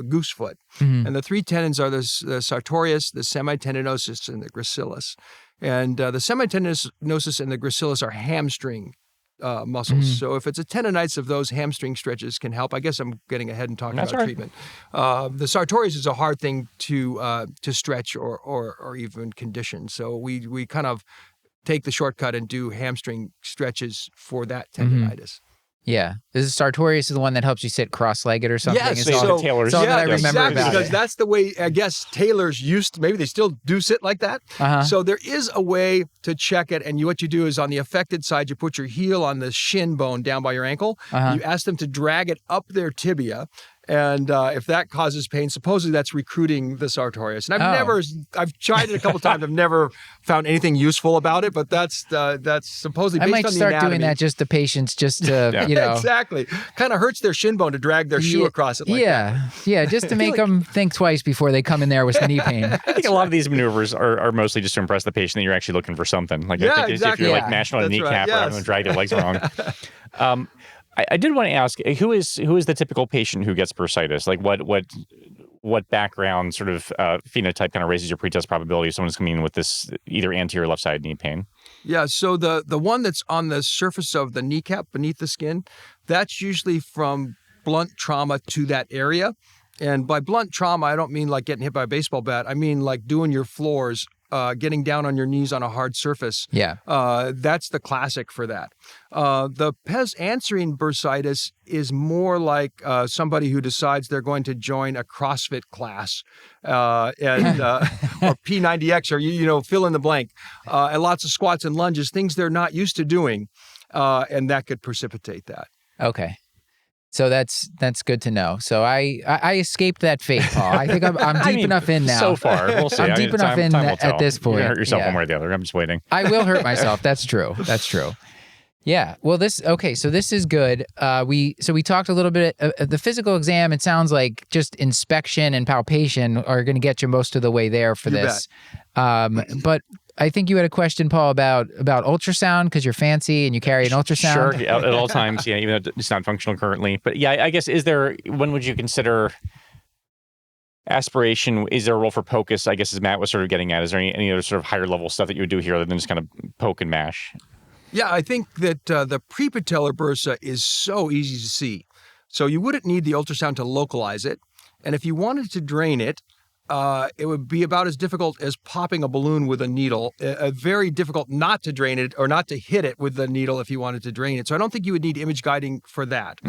goose foot, and the three tendons are the sartorius, the semitendinosus, and the gracilis. And the semitendinosus and the gracilis are hamstring muscles. So if it's a tendonitis of those, hamstring stretches can help. I guess I'm getting ahead and talking about treatment. The sartorius is a hard thing to stretch or even condition. So we kind of take the shortcut and do hamstring stretches for that tendonitis. Yeah. This is sartorius is the one that helps you sit cross-legged or something. Yes, it's all, tailors. it's all that I remember exactly, about because it. that's the way, I guess, tailors used to, maybe they still do sit like that. So there is a way to check it, and what you do is on the affected side, you put your heel on the shin bone down by your ankle. You ask them to drag it up their tibia. And if that causes pain, supposedly that's recruiting the sartorius. And I've tried it a couple times. I've never found anything useful about it, but that's supposedly based on the anatomy. I might start doing that just to patients, just to, you know. Exactly. Kind of hurts their shin bone to drag their shoe across it like that. Yeah, just to make them think twice before they come in there with some knee pain. I think a lot of these maneuvers are mostly just to impress the patient that you're actually looking for something. Like I think exactly. if you're like mashing on a kneecap or having them drag their legs wrong. I did want to ask, who is the typical patient who gets bursitis? Like what background sort of phenotype kind of raises your pretest probability of someone's coming in with this either anterior or left side knee pain? Yeah, so the one that's on the surface of the kneecap beneath the skin, that's usually from blunt trauma to that area. And by blunt trauma, I don't mean like getting hit by a baseball bat. I mean like doing your floors, getting down on your knees on a hard surface. Yeah. That's the classic for that. The pes anserine bursitis is more like somebody who decides they're going to join a CrossFit class or P90X or, fill in the blank. And lots of squats and lunges, things they're not used to doing. And that could precipitate that. Okay. So that's good to know. So I escaped that fate, Paul. I think I'm deep enough in now. So far, we'll see. I'm deep enough in at this point. You're gonna hurt yourself one way or the other. I'm just waiting. I will hurt myself. That's true. That's true. Yeah. Well, so this is good. We talked a little bit of the physical exam. It sounds like just inspection and palpation are going to get you most of the way there for this. But I think you had a question, Paul, about ultrasound because you're fancy and you carry an ultrasound. Sure, at all times. Yeah, even though it's not functional currently. But yeah, I guess when would you consider aspiration? Is there a role for POCUS? I guess as Matt was sort of getting at, is there any other sort of higher level stuff that you would do here other than just kind of poke and mash? Yeah, I think that the prepatellar bursa is so easy to see. So you wouldn't need the ultrasound to localize it. And if you wanted to drain it, it would be about as difficult as popping a balloon with a needle. Very difficult not to drain it or not to hit it with the needle if you wanted to drain it. So I don't think you would need image guiding for that.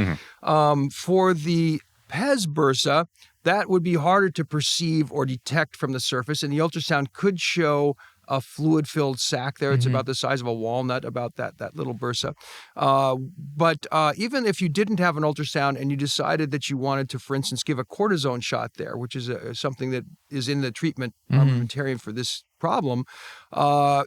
For the pes bursa, that would be harder to perceive or detect from the surface, and the ultrasound could show a fluid-filled sac there. It's about the size of a walnut, about that little bursa. But even if you didn't have an ultrasound and you decided that you wanted to, for instance, give a cortisone shot there, which is something that is in the treatment armamentarium for this problem,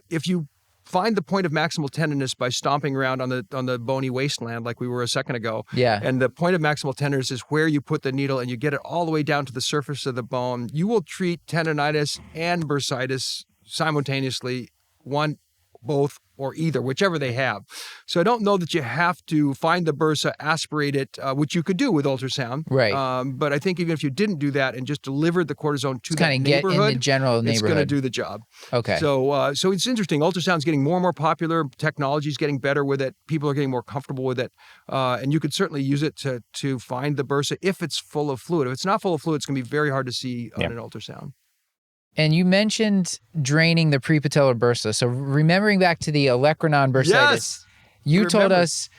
if you find the point of maximal tenderness by stomping around on the bony wasteland like we were a second ago. Yeah. And the point of maximal tenderness is where you put the needle and you get it all the way down to the surface of the bone. You will treat tendinitis and bursitis simultaneously, one, both, or either, whichever they have. So I don't know that you have to find the bursa, aspirate it, which you could do with ultrasound. Right. But I think even if you didn't do that and just delivered the cortisone to that kind of get in neighborhood, the general it's going to neighborhood. do the job. Okay. So it's interesting. Ultrasound's getting more and more popular. Technology's getting better with it. People are getting more comfortable with it. And you could certainly use it to find the bursa if it's full of fluid. If it's not full of fluid, it's going to be very hard to see on an ultrasound. And you mentioned draining the prepatellar bursa. So remembering back to the olecranon bursitis, Yes. you told us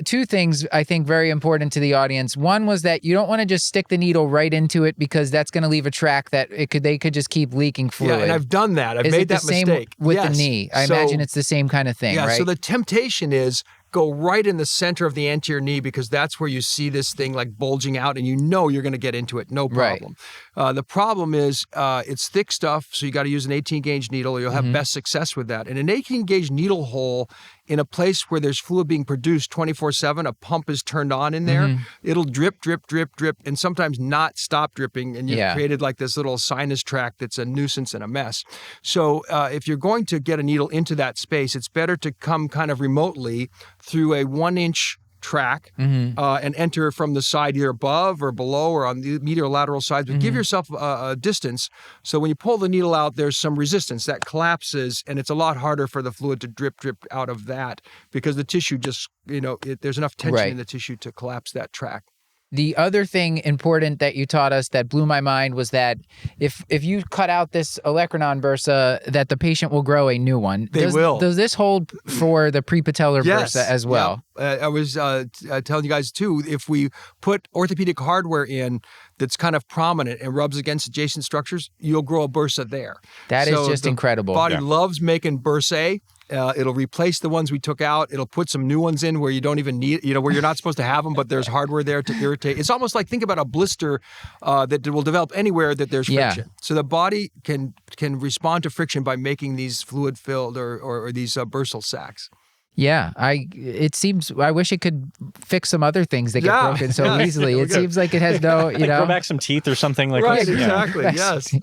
two things I think very important to the audience. One was that you don't want to just stick the needle right into it because that's going to leave a track that they could just keep leaking fluid. Yeah, and I've done that. I've Is made it the that same mistake. with Yes. the knee? I imagine it's the same kind of thing, right? So the temptation is go right in the center of the anterior knee because that's where you see this thing like bulging out and you know you're going to get into it. No problem. The problem is it's thick stuff, so you got to use an 18-gauge needle or you'll have best success with that. And an 18-gauge needle hole in a place where there's fluid being produced 24/7, a pump is turned on in there, it'll drip, drip, drip, drip, and sometimes not stop dripping. And you've created like this little sinus tract that's a nuisance and a mess. So if you're going to get a needle into that space, it's better to come kind of remotely through a 1-inch track and enter from the side either above or below or on the medial lateral sides, but give yourself a distance. So when you pull the needle out, there's some resistance that collapses and it's a lot harder for the fluid to drip out of that because the tissue just, there's enough tension in the tissue to collapse that track. The other thing important that you taught us that blew my mind was that if you cut out this olecranon bursa, that the patient will grow a new one. They will. Does this hold for the prepatellar bursa as well? Yeah. I was telling you guys too, if we put orthopedic hardware in that's kind of prominent and rubs against adjacent structures, you'll grow a bursa there. That is just incredible. The body loves making bursae. It'll replace the ones we took out. It'll put some new ones in where you don't even need, where you're not supposed to have them, but there's hardware there to irritate. It's almost like, think about a blister that will develop anywhere that there's friction. So the body can respond to friction by making these fluid-filled or these bursal sacs. Yeah, it seems, I wish it could fix some other things that get broken so easily. It seems like it has no, grow back some teeth or something like right, this. Exactly, yes.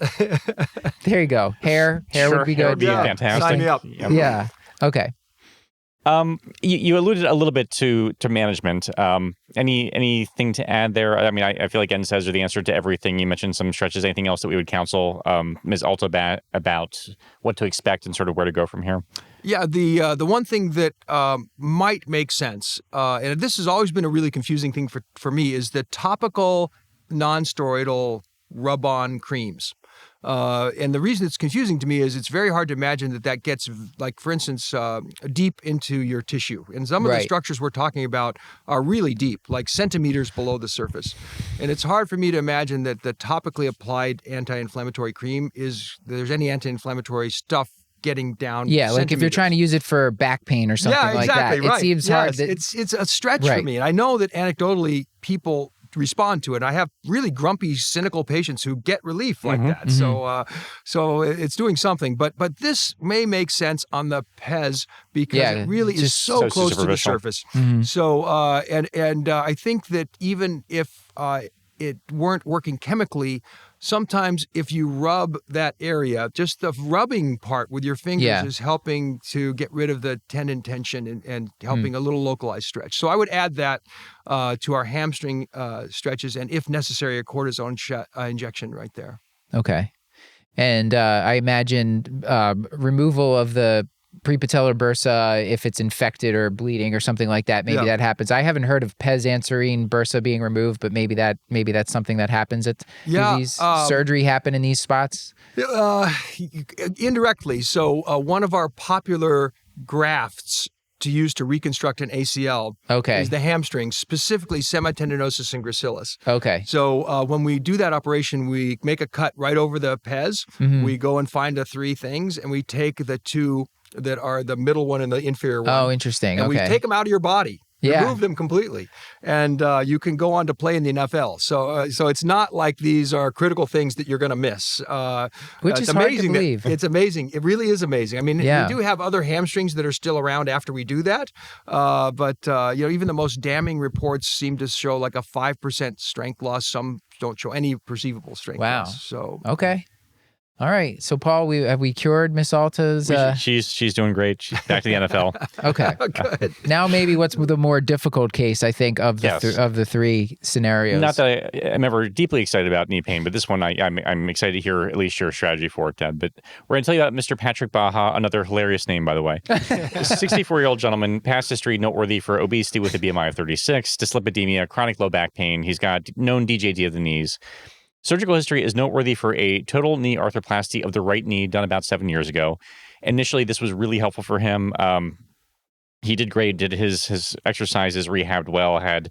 There you go. Hair would be good. Hair would be fantastic. Sign me up. Yeah. Okay. You alluded a little bit to management. Anything to add there? I mean, I feel like NSAIDs are the answer to everything. You mentioned some stretches. Anything else that we would counsel Ms. Alta about what to expect and sort of where to go from here? Yeah, the one thing that might make sense, and this has always been a really confusing thing for me, is the topical non-steroidal rub-on creams. And the reason it's confusing to me is it's very hard to imagine that gets, like, for instance, deep into your tissue. And some of the structures we're talking about are really deep, like centimeters below the surface. And it's hard for me to imagine that the topically applied anti-inflammatory cream there's any anti-inflammatory stuff getting down. Yeah, like if you're trying to use it for back pain or something like that. Right. It seems hard. It's a stretch for me. And I know that anecdotally people respond to it. I have really grumpy, cynical patients who get relief like that. So it's doing something. But this may make sense on the PES because it really is so close to the surface. So and I think that even if it weren't working chemically, sometimes if you rub that area, just the rubbing part with your fingers is helping to get rid of the tendon tension and helping a little localized stretch. So I would add that to our hamstring stretches and, if necessary, a cortisone injection right there. Okay. And I imagine removal of the prepatellar bursa, if it's infected or bleeding or something like that, maybe that happens. I haven't heard of pes anserine bursa being removed, but maybe that's something that happens. Does these surgery happen in these spots? Indirectly. So one of our popular grafts to use to reconstruct an ACL is the hamstring, specifically semitendinosus and gracilis. Okay. So when we do that operation, we make a cut right over the pes. We go and find the 3 things, and we take the 2 that are the middle one and the inferior one. Oh, interesting. And we take them out of your body. Yeah. Remove them completely, and you can go on to play in the NFL. So it's not like these are critical things that you're going to miss. Which it's is hard to amazing believe. It's amazing. It really is amazing. I mean, Yeah. we do have other hamstrings that are still around after we do that, but even the most damning reports seem to show like a 5% strength loss. Some don't show any perceivable strength Wow. loss. So Okay. All right. So, Paul, have we cured Miss Alta's? She's doing great. She's back to the NFL. Okay. good. Now, maybe what's the more difficult case, I think, of the Yes. of the three scenarios. Not that I'm ever deeply excited about knee pain, but this one I'm excited to hear at least your strategy for it, Ted. But we're going to tell you about Mr. Patrick Baha, another hilarious name, by the way. A 64-year-old gentleman, past history noteworthy for obesity with a BMI of 36, dyslipidemia, chronic low back pain. He's got known DJD of the knees. Surgical history is noteworthy for a total knee arthroplasty of the right knee done about 7 years ago. Initially, this was really helpful for him. He did great, did his exercises, rehabbed well, had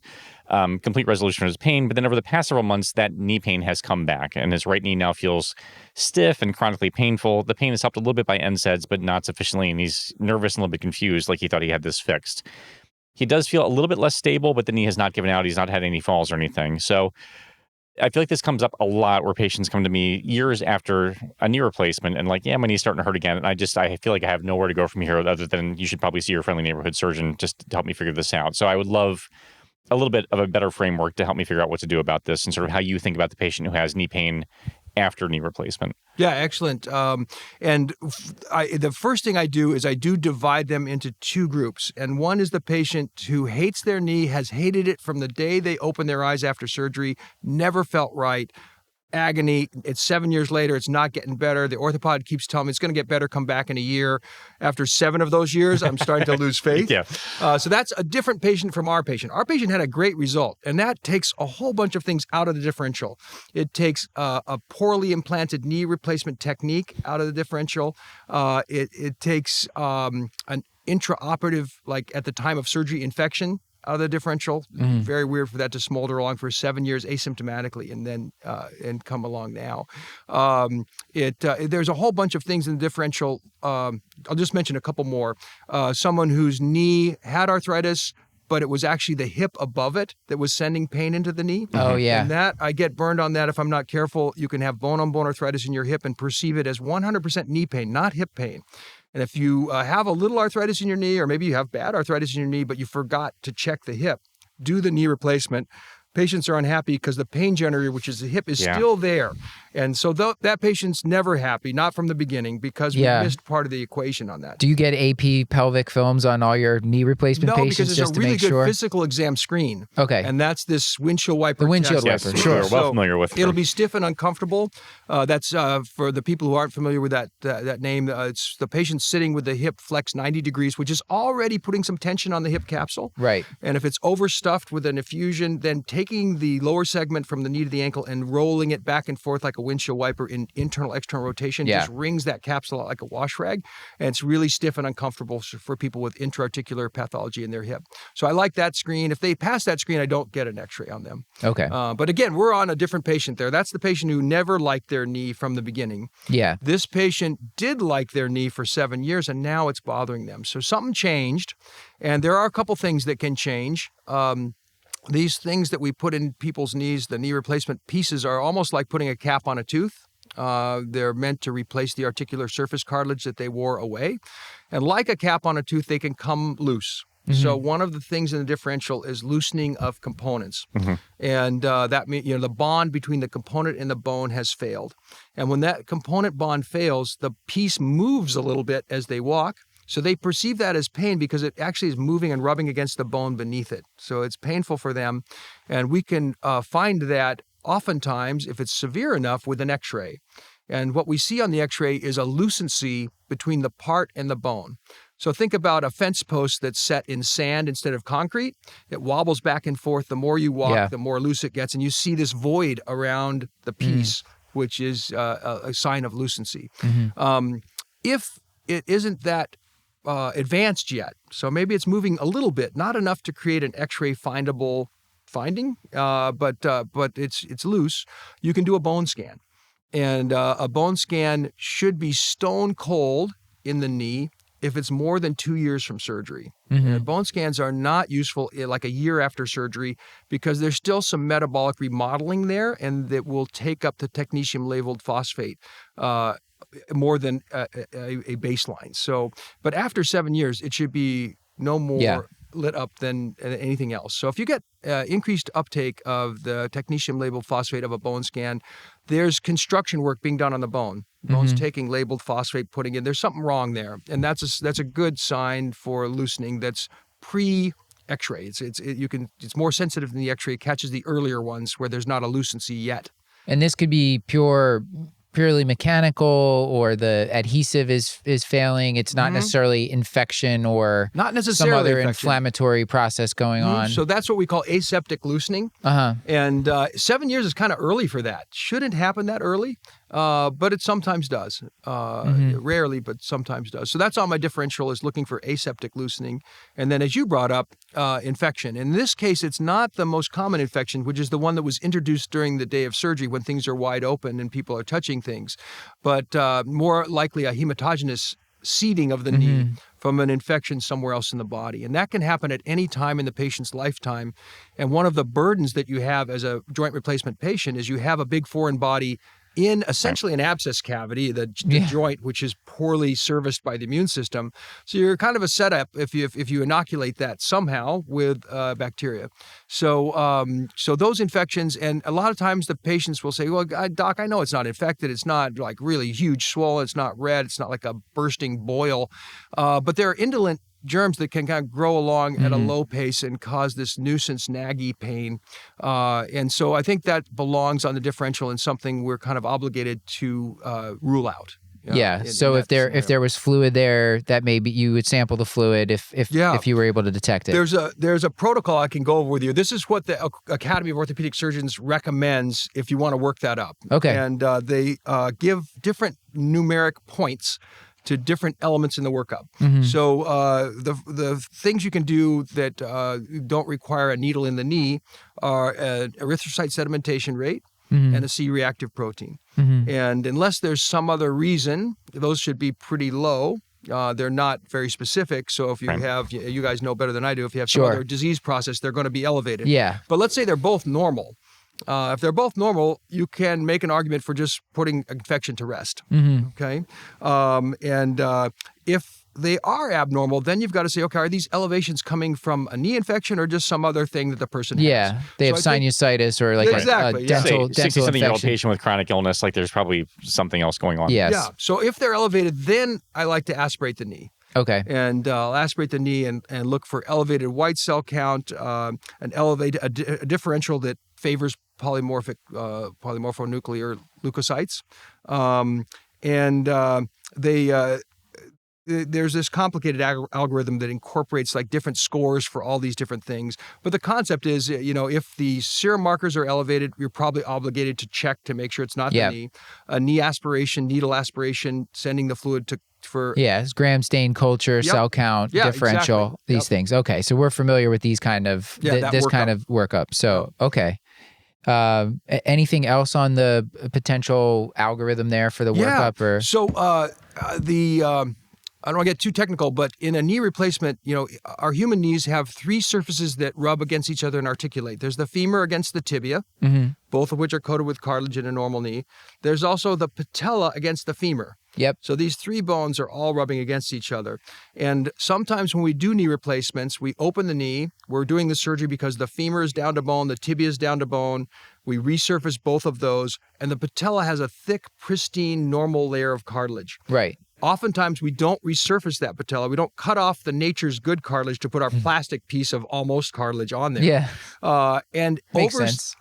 complete resolution of his pain. But then over the past several months, that knee pain has come back, and his right knee now feels stiff and chronically painful. The pain is helped a little bit by NSAIDs, but not sufficiently, and he's nervous and a little bit confused, like he thought he had this fixed. He does feel a little bit less stable, but the knee has not given out. He's not had any falls or anything. So I feel like this comes up a lot where patients come to me years after a knee replacement and like, yeah, my knee's starting to hurt again. And I feel like I have nowhere to go from here other than you should probably see your friendly neighborhood surgeon just to help me figure this out. So I would love a little bit of a better framework to help me figure out what to do about this and sort of how you think about the patient who has knee pain after knee replacement. Yeah, excellent. The first thing I do is I do divide them into two groups. And one is the patient who hates their knee, has hated it from the day they opened their eyes after surgery, never felt right, agony. It's 7 years later. It's not getting better. The orthopod keeps telling me it's going to get better. Come back in a year. After 7 of those years, I'm starting to lose faith. Yeah. So that's a different patient from our patient. Our patient had a great result, and that takes a whole bunch of things out of the differential. It takes a poorly implanted knee replacement technique out of the differential. It takes an intraoperative, like at the time of surgery, infection out of the differential. Very weird for that to smolder along for 7 years asymptomatically and then come along now. There's a whole bunch of things in the differential. I'll just mention a couple more. Someone whose knee had arthritis, but it was actually the hip above it that was sending pain into the knee. Oh, yeah. And that, I get burned on that if I'm not careful. You can have bone-on-bone arthritis in your hip and perceive it as 100% knee pain, not hip pain. And if you have a little arthritis in your knee, or maybe you have bad arthritis in your knee, but you forgot to check the hip, do the knee replacement. Patients are unhappy because the pain generator, which is the hip, is still there. And so that patient's never happy, not from the beginning, because we missed part of the equation on that. Do you get AP pelvic films on all your knee replacement patients because just it's a to really make good sure? physical exam screen. Okay. And that's this windshield wiper. The windshield test. wiper, Yes, sure. we're well familiar with It'll them. be stiff and uncomfortable. That's for the people who aren't familiar with that name. It's the patient sitting with the hip flexed 90 degrees, which is already putting some tension on the hip capsule. Right. And if it's overstuffed with an effusion, then taking the lower segment from the knee to the ankle and rolling it back and forth like a windshield wiper in internal external rotation just wrings that capsule out like a wash rag, and it's really stiff and uncomfortable for people with intra-articular pathology in their hip. So I like that screen. If they pass that screen, I don't get an x-ray on them. Okay. But again, we're on a different patient there. That's the patient who never liked their knee from the beginning. Yeah. This patient did like their knee for 7 years, and now it's bothering them. So something changed, and there are a couple things that can change. These things that we put in people's knees, the knee replacement pieces, are almost like putting a cap on a tooth. They're meant to replace the articular surface cartilage that they wore away. And like a cap on a tooth, they can come loose. So one of the things in the differential is loosening of components. And that means, the bond between the component and the bone has failed. And when that component bond fails, the piece moves a little bit as they walk. So they perceive that as pain because it actually is moving and rubbing against the bone beneath it. So it's painful for them. And we can find that oftentimes, if it's severe enough, with an x-ray. And what we see on the x-ray is a lucency between the part and the bone. So think about a fence post that's set in sand instead of concrete. It wobbles back and forth. The more you walk, the more loose it gets. And you see this void around the piece, which is a sign of lucency. If it isn't that advanced yet, so maybe it's moving a little bit, not enough to create an x-ray findable finding, but it's loose, you can do a bone scan. And a bone scan should be stone cold in the knee if it's more than 2 years from surgery. Mm-hmm. And bone scans are not useful like a year after surgery because there's still some metabolic remodeling there, and that will take up the technetium-labeled phosphate more than a baseline. So, but after 7 years, it should be no more lit up than anything else. So if you get increased uptake of the technetium-labeled phosphate of a bone scan, there's construction work being done on the bone. Bone's taking labeled phosphate, putting in. There's something wrong there, and that's a good sign for loosening. That's pre-X-ray. It's more sensitive than the X-ray. It catches the earlier ones where there's not a lucency yet. And this could be purely mechanical, or the adhesive is failing. It's not necessarily infection or not necessarily some other infection. Inflammatory process going on. So that's what we call aseptic loosening. And 7 years is kind of early for that. Shouldn't happen that early, but it sometimes does. Rarely, but sometimes does. So that's on my differential, is looking for aseptic loosening. And then, as you brought up, infection. In this case, it's not the most common infection, which is the one that was introduced during the day of surgery when things are wide open and people are touching things, but more likely a hematogenous seeding of the knee from an infection somewhere else in the body. And that can happen at any time in the patient's lifetime. And one of the burdens that you have as a joint replacement patient is you have a big foreign body in essentially an abscess cavity, the joint, which is poorly serviced by the immune system. So you're kind of a setup if you inoculate that somehow with bacteria. So those infections, and a lot of times the patients will say, well, doc, I know it's not infected. It's not like really huge swollen. It's not red. It's not like a bursting boil. But there are indolent germs that can kind of grow along at a low pace and cause this nuisance, naggy pain. And so I think that belongs on the differential and something we're kind of obligated to rule out. So if there was fluid there, that maybe you would sample the fluid if you were able to detect it. There's a protocol I can go over with you. This is what the Academy of Orthopedic Surgeons recommends if you want to work that up. Okay. And they give different numeric points to different elements in the workup. So the things you can do that don't require a needle in the knee are an erythrocyte sedimentation rate and a C-reactive protein. And unless there's some other reason, those should be pretty low. They're not very specific. So if you have, you guys know better than I do, if you have some other disease process, they're going to be elevated. But let's say they're both normal. If they're both normal, you can make an argument for just putting infection to rest. Okay? If they are abnormal, then you've got to say, okay, are these elevations coming from a knee infection or just some other thing that the person has? They have sinusitis or like a dental 60-something-year-old infection. patient with chronic illness, like there's probably something else going on. Yes. Yeah. So if they're elevated, then I like to aspirate the knee. Okay. And I'll aspirate the knee and look for elevated white cell count, a differential that favors polymorphonuclear leukocytes. There's this complicated algorithm that incorporates like different scores for all these different things. But the concept is, if the serum markers are elevated, you're probably obligated to check to make sure it's not the knee. A knee aspiration, needle aspiration, sending the fluid for it's gram stain culture, cell count, differential, these things. Okay, so we're familiar with these kind of kind of workup. So okay. Anything else on the potential algorithm there for the workup? Or so I don't want to get too technical, but in a knee replacement, our human knees have three surfaces that rub against each other and articulate. There's the femur against the tibia, both of which are coated with cartilage in a normal knee. There's also the patella against the femur. So these three bones are all rubbing against each other. And sometimes when we do knee replacements, we open the knee. We're doing the surgery because the femur is down to bone, the tibia is down to bone. We resurface both of those, and the patella has a thick, pristine, normal layer of cartilage. Right. Oftentimes, we don't resurface that patella. We don't cut off the nature's good cartilage to put our plastic piece of almost cartilage on there. And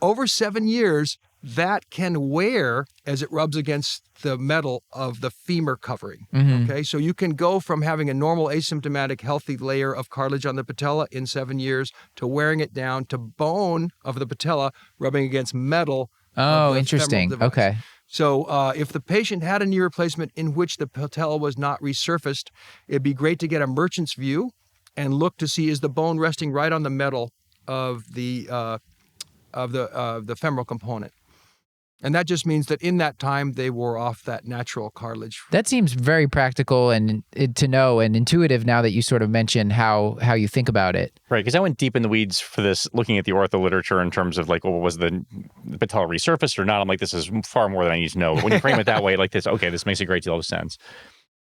over 7 years, that can wear as it rubs against the metal of the femur covering. Okay, so you can go from having a normal, asymptomatic, healthy layer of cartilage on the patella in 7 years to wearing it down to bone of the patella rubbing against metal. Oh, interesting. Okay. So if the patient had a knee replacement in which the patella was not resurfaced, it'd be great to get a merchant's view and look to see, is the bone resting right on the metal of the femoral component. And that just means that in that time, they wore off that natural cartilage. That seems very practical and to know and intuitive now that you sort of mentioned how you think about it. Right, because I went deep in the weeds for this, looking at the ortho literature in terms of like, well, was the patella resurfaced or not? I'm like, this is far more than I need to know. But when you frame it that way, like this, okay, this makes a great deal of sense.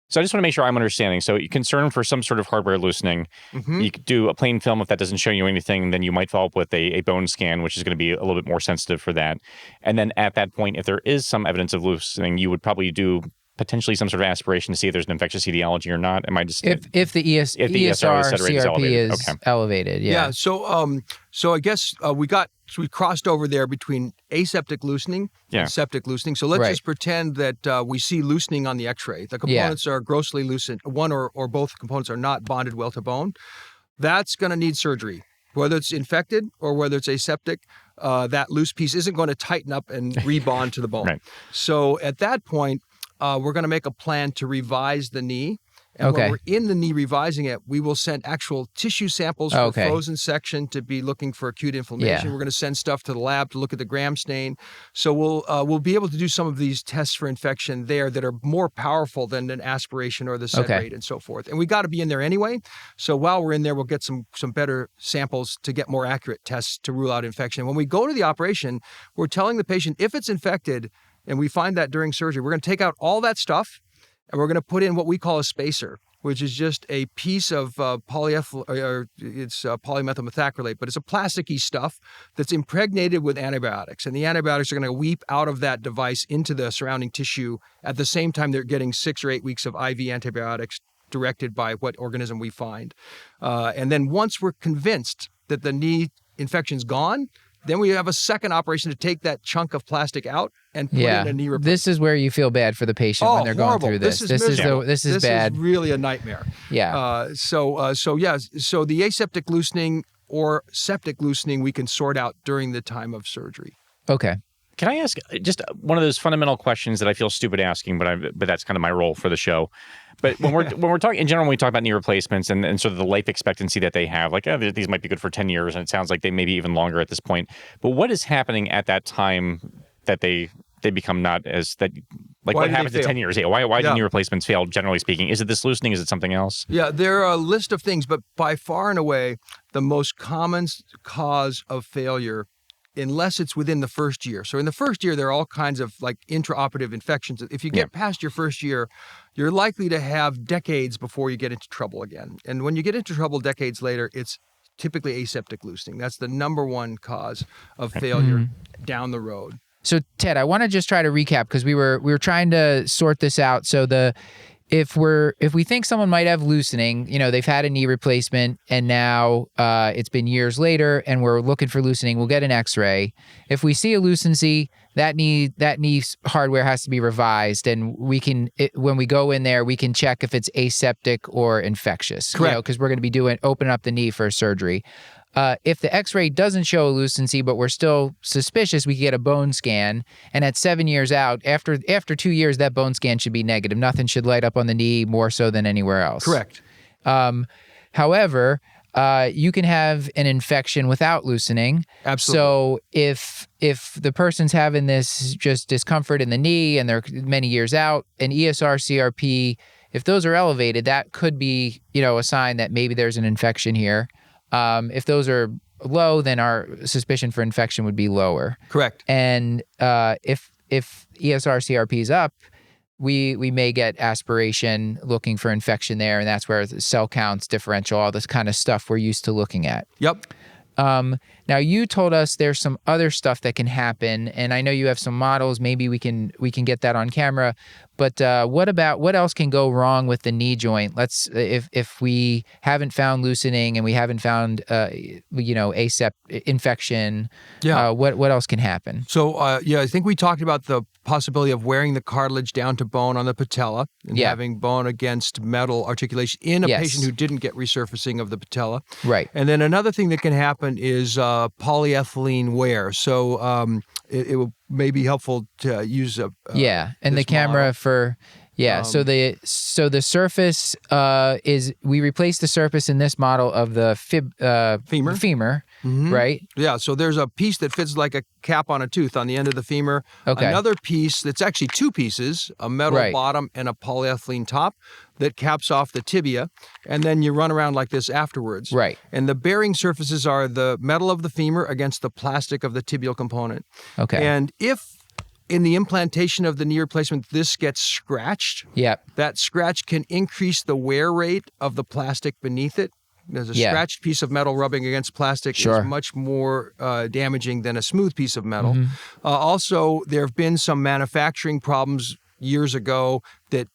So I just want to make sure I'm understanding. So you're concerned for some sort of hardware loosening. You could do a plain film. If that doesn't show you anything, then you might follow up with a bone scan, which is going to be a little bit more sensitive for that. And then at that point, if there is some evidence of loosening, you would probably do potentially some sort of aspiration to see if there's an infectious etiology or not. Am I just if the ESR CRP is elevated? Yeah. So I guess we crossed over there between aseptic loosening and septic loosening. So let's just pretend that we see loosening on the X-ray. The components are grossly loosened. One or both components are not bonded well to bone. That's going to need surgery. Whether it's infected or whether it's aseptic, that loose piece isn't going to tighten up and rebond to the bone. Right. So at that point, we're going to make a plan to revise the knee. And when we're in the knee revising it, we will send actual tissue samples for frozen section to be looking for acute inflammation. We're going to send stuff to the lab to look at the gram stain. So we'll be able to do some of these tests for infection there that are more powerful than an aspiration or the set rate and so forth. And we got to be in there anyway. So while we're in there, we'll get some better samples to get more accurate tests to rule out infection. When we go to the operation, we're telling the patient if it's infected, and we find that during surgery, we're going to take out all that stuff and we're going to put in what we call a spacer, which is just a piece of polymethyl methacrylate, but it's a plasticky stuff that's impregnated with antibiotics. And the antibiotics are going to weep out of that device into the surrounding tissue at the same time they're getting 6 or 8 weeks of IV antibiotics directed by what organism we find. And then once we're convinced that the knee infection's gone, then we have a second operation to take that chunk of plastic out and put in a knee replacement. This is where you feel bad for the patient when they're going through this. This is bad. This is really a nightmare. Yeah. So the aseptic loosening or septic loosening we can sort out during the time of surgery. Okay. Can I ask just one of those fundamental questions that I feel stupid asking, but that's kind of my role for the show. But when we're talking in general, when we talk about knee replacements and sort of the life expectancy that they have, like these might be good for 10 years, and it sounds like they may be even longer at this point. But what is happening at that time that they become not as that? Like what happens at 10 years? Yeah, why do knee replacements fail? Generally speaking, is it this loosening? Is it something else? Yeah, there are a list of things, but by far and away, the most common cause of failure, unless it's within the first year. So in the first year, there are all kinds of like intraoperative infections. If you get past your first year, you're likely to have decades before you get into trouble again. And when you get into trouble decades later, it's typically aseptic loosening. That's the number one cause of failure down the road. So Ted, I want to just try to recap because we were trying to sort this out. So if we think someone might have loosening, they've had a knee replacement and now it's been years later and we're looking for loosening, we'll get an X-ray. If we see a lucency, that knee hardware has to be revised, and when we go in there, we can check if it's aseptic or infectious. Correct. Because we're going to be opening up the knee for surgery. If the X-ray doesn't show a lucency, but we're still suspicious, we can get a bone scan. And at 7 years out, after 2 years, that bone scan should be negative. Nothing should light up on the knee more so than anywhere else. Correct. However, you can have an infection without loosening. Absolutely. So if the person's having this just discomfort in the knee and they're many years out, an ESR CRP, if those are elevated, that could be a sign that maybe there's an infection here. If those are low, then our suspicion for infection would be lower. Correct. And if ESR CRP is up, we may get aspiration looking for infection there, and that's where the cell counts, differential, all this kind of stuff we're used to looking at. Yep. Now you told us there's some other stuff that can happen, and I know you have some models. Maybe we can get that on camera. But what else can go wrong with the knee joint? If we haven't found loosening and we haven't found infection. Yeah. What else can happen? So I think we talked about the possibility of wearing the cartilage down to bone on the patella and having bone against metal articulation in a patient who didn't get resurfacing of the patella. Right. And then another thing that can happen is polyethylene wear. So it will may be helpful to use and the camera model. for so the surface is we replace the surface in this model of the femur right? Yeah, so there's a piece that fits like a cap on a tooth on the end of the femur. Okay. Another piece that's actually two pieces, a metal bottom and a polyethylene top that caps off the tibia, and then you run around like this afterwards. Right. And the bearing surfaces are the metal of the femur against the plastic of the tibial component. Okay. And if in the implantation of the knee replacement, this gets scratched, that scratch can increase the wear rate of the plastic beneath it. There's a scratched piece of metal rubbing against plastic is much more damaging than a smooth piece of metal. Also, there have been some manufacturing problems years ago that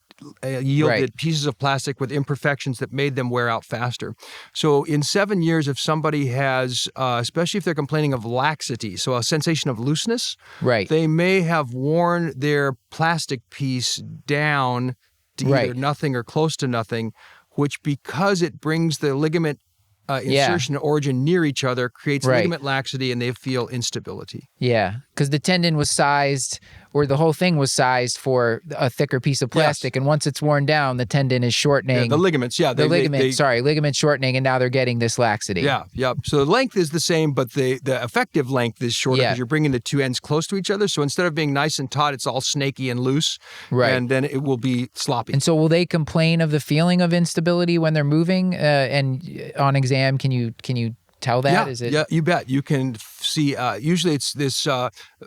yielded pieces of plastic with imperfections that made them wear out faster. So in 7 years, if somebody has, especially if they're complaining of laxity, so a sensation of looseness, they may have worn their plastic piece down to either nothing or close to nothing, which, because it brings the ligament insertion and origin near each other, creates ligament laxity, and they feel instability. Yeah, because the tendon was sized, or the whole thing was sized for a thicker piece of plastic, and once it's worn down, the tendon is shortening. Yeah, the ligaments, ligament shortening, and now they're getting this laxity. Yeah. So the length is the same, but the effective length is shorter because you're bringing the two ends close to each other. So instead of being nice and taut, it's all snaky and loose, and then it will be sloppy. And so will they complain of the feeling of instability when they're moving? And on exam, can you tell that? Yeah, you bet. You can see, usually it's this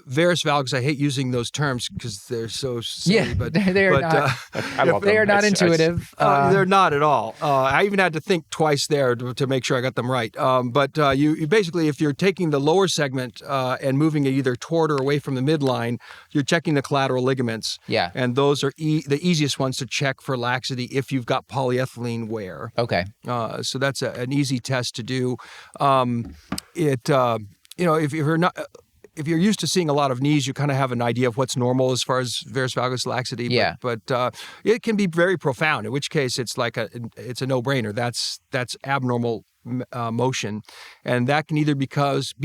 varus valgus. I hate using those terms because they're so silly, but they are not intuitive. They're not at all. I even had to think twice there to make sure I got them right. But you basically, if you're taking the lower segment and moving it either toward or away from the midline, you're checking the collateral ligaments. Yeah. And those are the easiest ones to check for laxity if you've got polyethylene wear. Okay. So that's an easy test to do. If you're used to seeing a lot of knees, you kind of have an idea of what's normal as far as varus valgus laxity. Yeah. But it can be very profound. In which case, it's a no-brainer. That's abnormal motion, and that can either be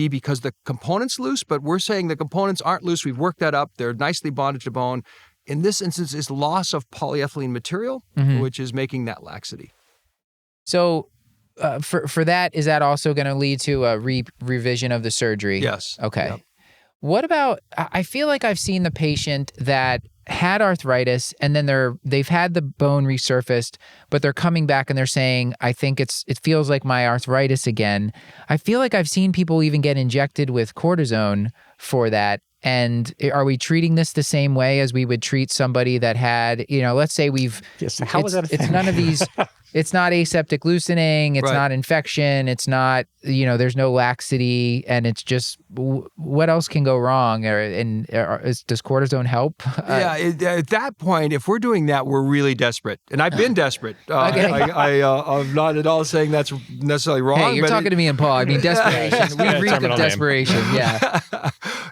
because the component's loose, but we're saying the components aren't loose. We've worked that up. They're nicely bonded to bone. In this instance, it's loss of polyethylene material, which is making that laxity. So. For that, is that also going to lead to a revision of the surgery? Yes. Okay. Yep. What about, I feel like I've seen the patient that had arthritis and then they've had the bone resurfaced, but they're coming back and they're saying, I think it feels like my arthritis again. I feel like I've seen people even get injected with cortisone for that. And are we treating this the same way as we would treat somebody that had, let's say how is that a thing? It's none of these, it's not aseptic loosening, it's not infection, it's not, there's no laxity, and it's just, what else can go wrong? Does cortisone help? At that point, if we're doing that, we're really desperate. And I've been desperate. I'm not at all saying that's necessarily wrong. Hey, you're talking to me and Paul. I mean, desperation. We reek of desperation. Yeah.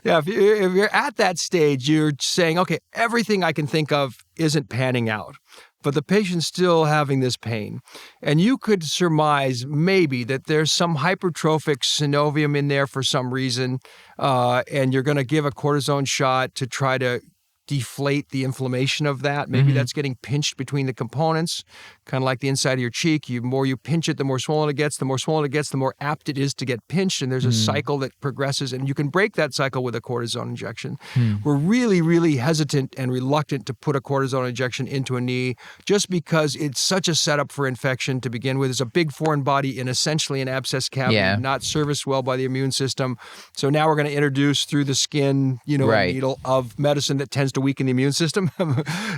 Yeah, if you're at that stage, you're saying, okay, everything I can think of isn't panning out, but the patient's still having this pain. And you could surmise maybe that there's some hypertrophic synovium in there for some reason, and you're going to give a cortisone shot to try to deflate the inflammation of that. Maybe that's getting pinched between the components, kind of like the inside of your cheek. The more you pinch it, the more swollen it gets. The more swollen it gets, the more apt it is to get pinched. And there's a cycle that progresses, and you can break that cycle with a cortisone injection. We're really, really hesitant and reluctant to put a cortisone injection into a knee just because it's such a setup for infection to begin with. It's a big foreign body in essentially an abscess cavity, not serviced well by the immune system. So now we're going to introduce through the skin, a needle of medicine that tends to weaken the immune system.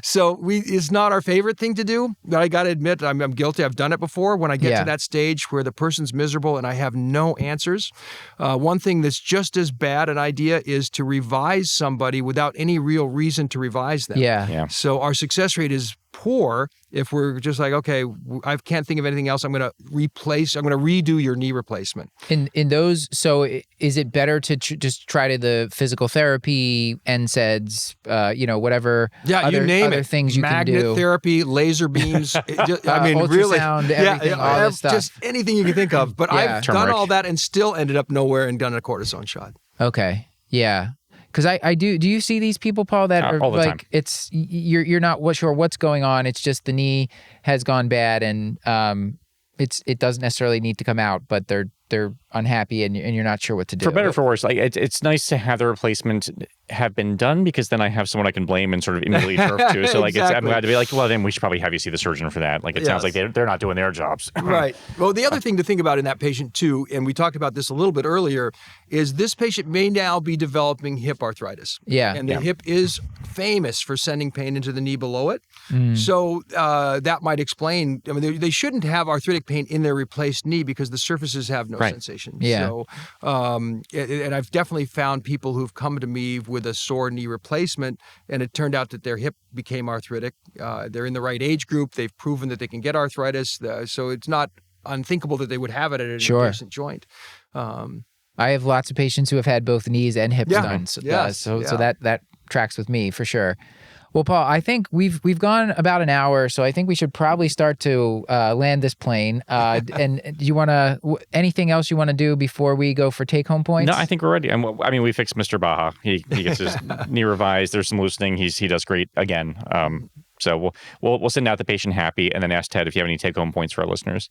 So it's not our favorite thing to do, but I got to admit, I'm guilty. I've done it before. When I get to that stage where the person's miserable and I have no answers, one thing that's just as bad an idea is to revise somebody without any real reason to revise them. Yeah. So our success rate is poor if we're just like, okay, I can't think of anything else. I'm going to redo your knee replacement. In those, so is it better to just try the physical therapy, NSAIDs, whatever other things you can do? Magnet therapy, laser beams, ultrasound, everything, all this stuff. Just anything you can think of. But I've done all that and still ended up nowhere and done a cortisone shot. Okay. Yeah. Because I do you see these people, Paul, that are all the like, time. it's, you're not sure what's going on. It's just the knee has gone bad and it doesn't necessarily need to come out, but they're unhappy and you're not sure what to do. For better or for worse, like it's nice to have the replacement have been done, because then I have someone I can blame and sort of immediately turf to. So like I'm glad to be like, well, then we should probably have you see the surgeon for that. Like it sounds like they're not doing their jobs. Right. Well, the other thing to think about in that patient too, and we talked about this a little bit earlier, is this patient may now be developing hip arthritis. Yeah. And the hip is famous for sending pain into the knee below it. So that might explain, I mean, they shouldn't have arthritic pain in their replaced knee because the surfaces have no sensation. Yeah. So, and I've definitely found people who've come to me with a sore knee replacement, and it turned out that their hip became arthritic. They're in the right age group. They've proven that they can get arthritis. So it's not unthinkable that they would have it at an adjacent joint. I have lots of patients who have had both knees and hips done. So that tracks with me for sure. Well, Paul, I think we've gone about an hour, so I think we should probably start to land this plane. And do you want to anything else you want to do before we go for take-home points? No, I think we're ready. I mean, we fixed Mr. Baja. He gets his knee revised. There's some loosening. He does great again. So we'll send out the patient happy, and then ask Ted if you have any take-home points for our listeners.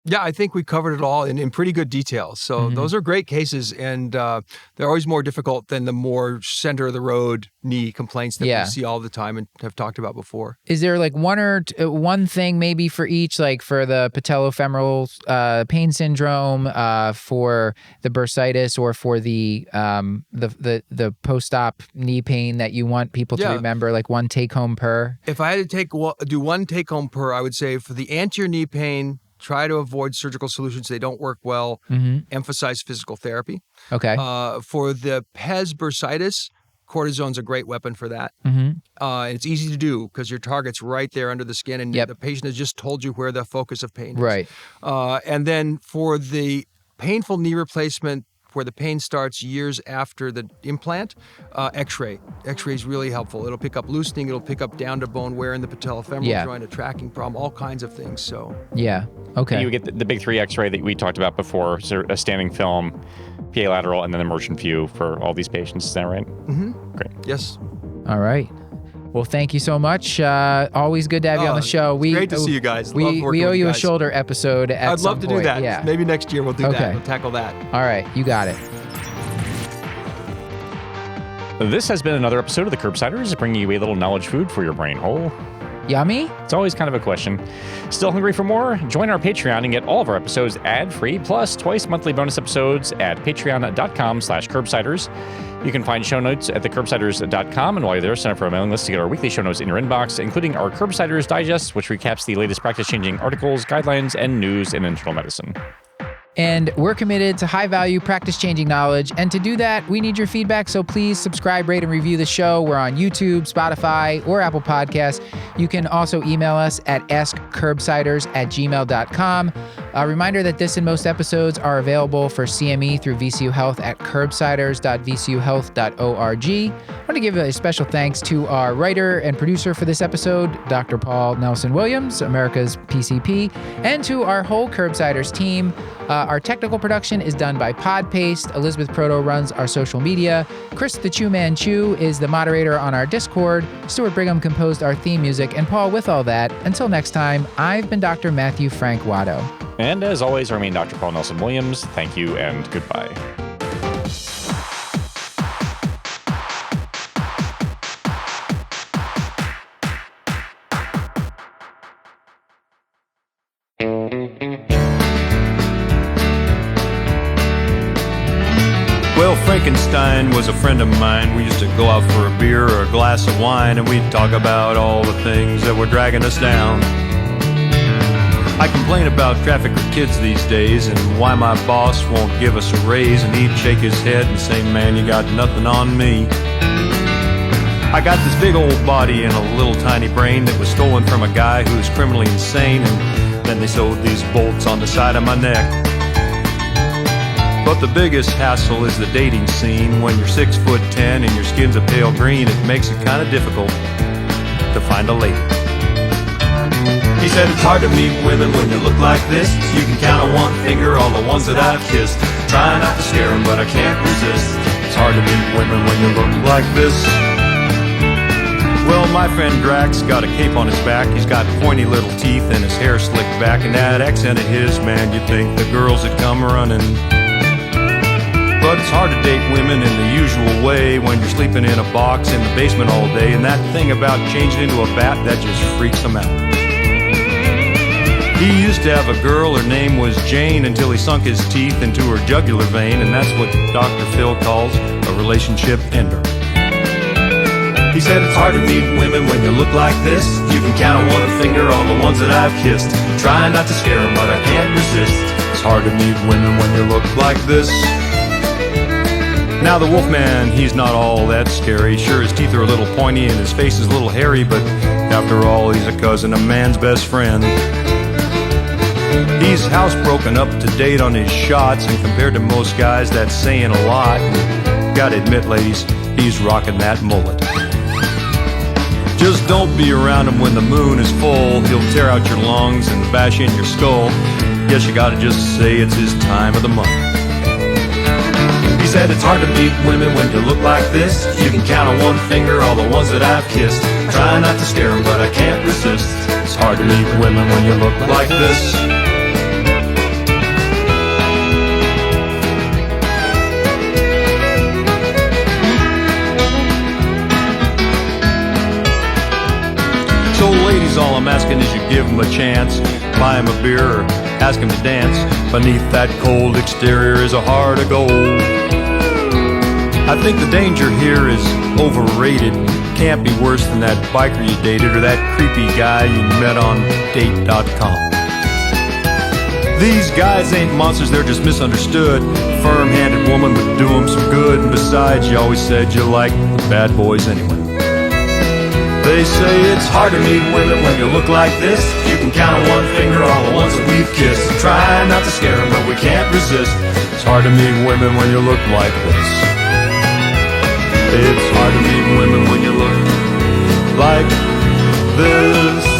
Yeah, I think we covered it all in pretty good detail. So those are great cases, and they're always more difficult than the more center-of-the-road knee complaints that we see all the time and have talked about before. Is there like one thing maybe for each, like for the patellofemoral pain syndrome, for the bursitis, or for the post-op knee pain that you want people to remember, like one take-home per? If I had to do one take-home per, I would say for the anterior knee pain, try to avoid surgical solutions. They don't work well. Emphasize physical therapy. Okay. For the pes bursitis, cortisone's a great weapon for that. And it's easy to do because your target's right there under the skin, and the patient has just told you where the focus of pain is. Right. And then for the painful knee replacement, where the pain starts years after the implant, X-ray. X-ray is really helpful. It'll pick up loosening. It'll pick up down to bone wear in the patellofemoral joint, a tracking problem, all kinds of things. So okay. You get the big 3 X-ray that we talked about before, so a standing film, PA lateral, and then emergent view for all these patients. Is that right? Great. Yes. All right. Well, thank you so much. Always good to have you on the show. Great to see you guys. We owe you a shoulder episode at I'd some love to point. do that. Yeah. Maybe next year we'll do that. We'll tackle that. All right. You got it. This has been another episode of the Curbsiders, bringing you a little knowledge food for your brain hole. Yummy? It's always kind of a question. Still hungry for more? Join our Patreon and get all of our episodes ad-free, plus twice monthly bonus episodes at patreon.com/Curbsiders. You can find show notes at thecurbsiders.com, and while you're there, sign up for a mailing list to get our weekly show notes in your inbox, including our Curbsiders Digest, which recaps the latest practice-changing articles, guidelines, and news in internal medicine. And we're committed to high-value, practice-changing knowledge. And to do that, we need your feedback. So please subscribe, rate, and review the show. We're on YouTube, Spotify, or Apple Podcasts. You can also email us at askcurbsiders@gmail.com. A reminder that this and most episodes are available for CME through VCU Health at curbsiders.vcuhealth.org. I want to give a special thanks to our writer and producer for this episode, Dr. Paul Nelson Williams, America's PCP, and to our whole Curbsiders team. Our technical production is done by Podpaste. Elizabeth Proto runs our social media. Chris the Chew Man Chew is the moderator on our Discord. Stuart Brigham composed our theme music. And Paul, with all that, until next time, I've been Dr. Matthew Frank Watto. And as always, I remain Dr. Paul Nelson Williams. Thank you and goodbye. Well, Frankenstein was a friend of mine. We used to go out for a beer or a glass of wine, and we'd talk about all the things that were dragging us down. I complain about traffic or kids these days, and why my boss won't give us a raise, and he'd shake his head and say, man, you got nothing on me. I got this big old body and a little tiny brain that was stolen from a guy who's criminally insane, and then they sewed these bolts on the side of my neck. But the biggest hassle is the dating scene. When you're 6'10" and your skin's a pale green, it makes it kind of difficult to find a lady. He said it's hard to meet women when you look like this. You can count on one finger all the ones that I've kissed. Try not to scare them, but I can't resist. It's hard to meet women when you look like this. Well, my friend Drax got a cape on his back. He's got pointy little teeth and his hair slicked back. And that accent of his, man, you'd think the girls had come running. But it's hard to date women in the usual way when you're sleeping in a box in the basement all day, and that thing about changing into a bat, that just freaks them out. He used to have a girl, her name was Jane, until he sunk his teeth into her jugular vein, and that's what Dr. Phil calls a relationship ender. He said it's hard to meet women when you look like this. You can count on one finger all the ones that I've kissed. Trying not to scare them, but I can't resist. It's hard to meet women when you look like this. Now the Wolfman, he's not all that scary. Sure, his teeth are a little pointy and his face is a little hairy, but after all, he's a cousin, a man's best friend. He's housebroken up to date on his shots, and compared to most guys, that's saying a lot. And gotta admit, ladies, he's rocking that mullet. Just don't be around him when the moon is full. He'll tear out your lungs and bash in your skull. Guess you gotta just say it's his time of the month. He said it's hard to meet women when you look like this. You can count on one finger all the ones that I've kissed. Try not to scare them, but I can't resist. It's hard to meet women when you look like this. So ladies, all I'm asking is you give him a chance. Buy him a beer or ask him to dance. Beneath that cold exterior is a heart of gold. I think the danger here is overrated. Can't be worse than that biker you dated or that creepy guy you met on date.com. These guys ain't monsters, they're just misunderstood. Firm-handed woman would do them some good. And besides, you always said you liked the bad boys anyway. They say it's hard to meet women when you look like this. You can count on one finger all the ones that we've kissed. Try not to scare them, but we can't resist. It's hard to meet women when you look like this. It's hard to meet women when you look like this.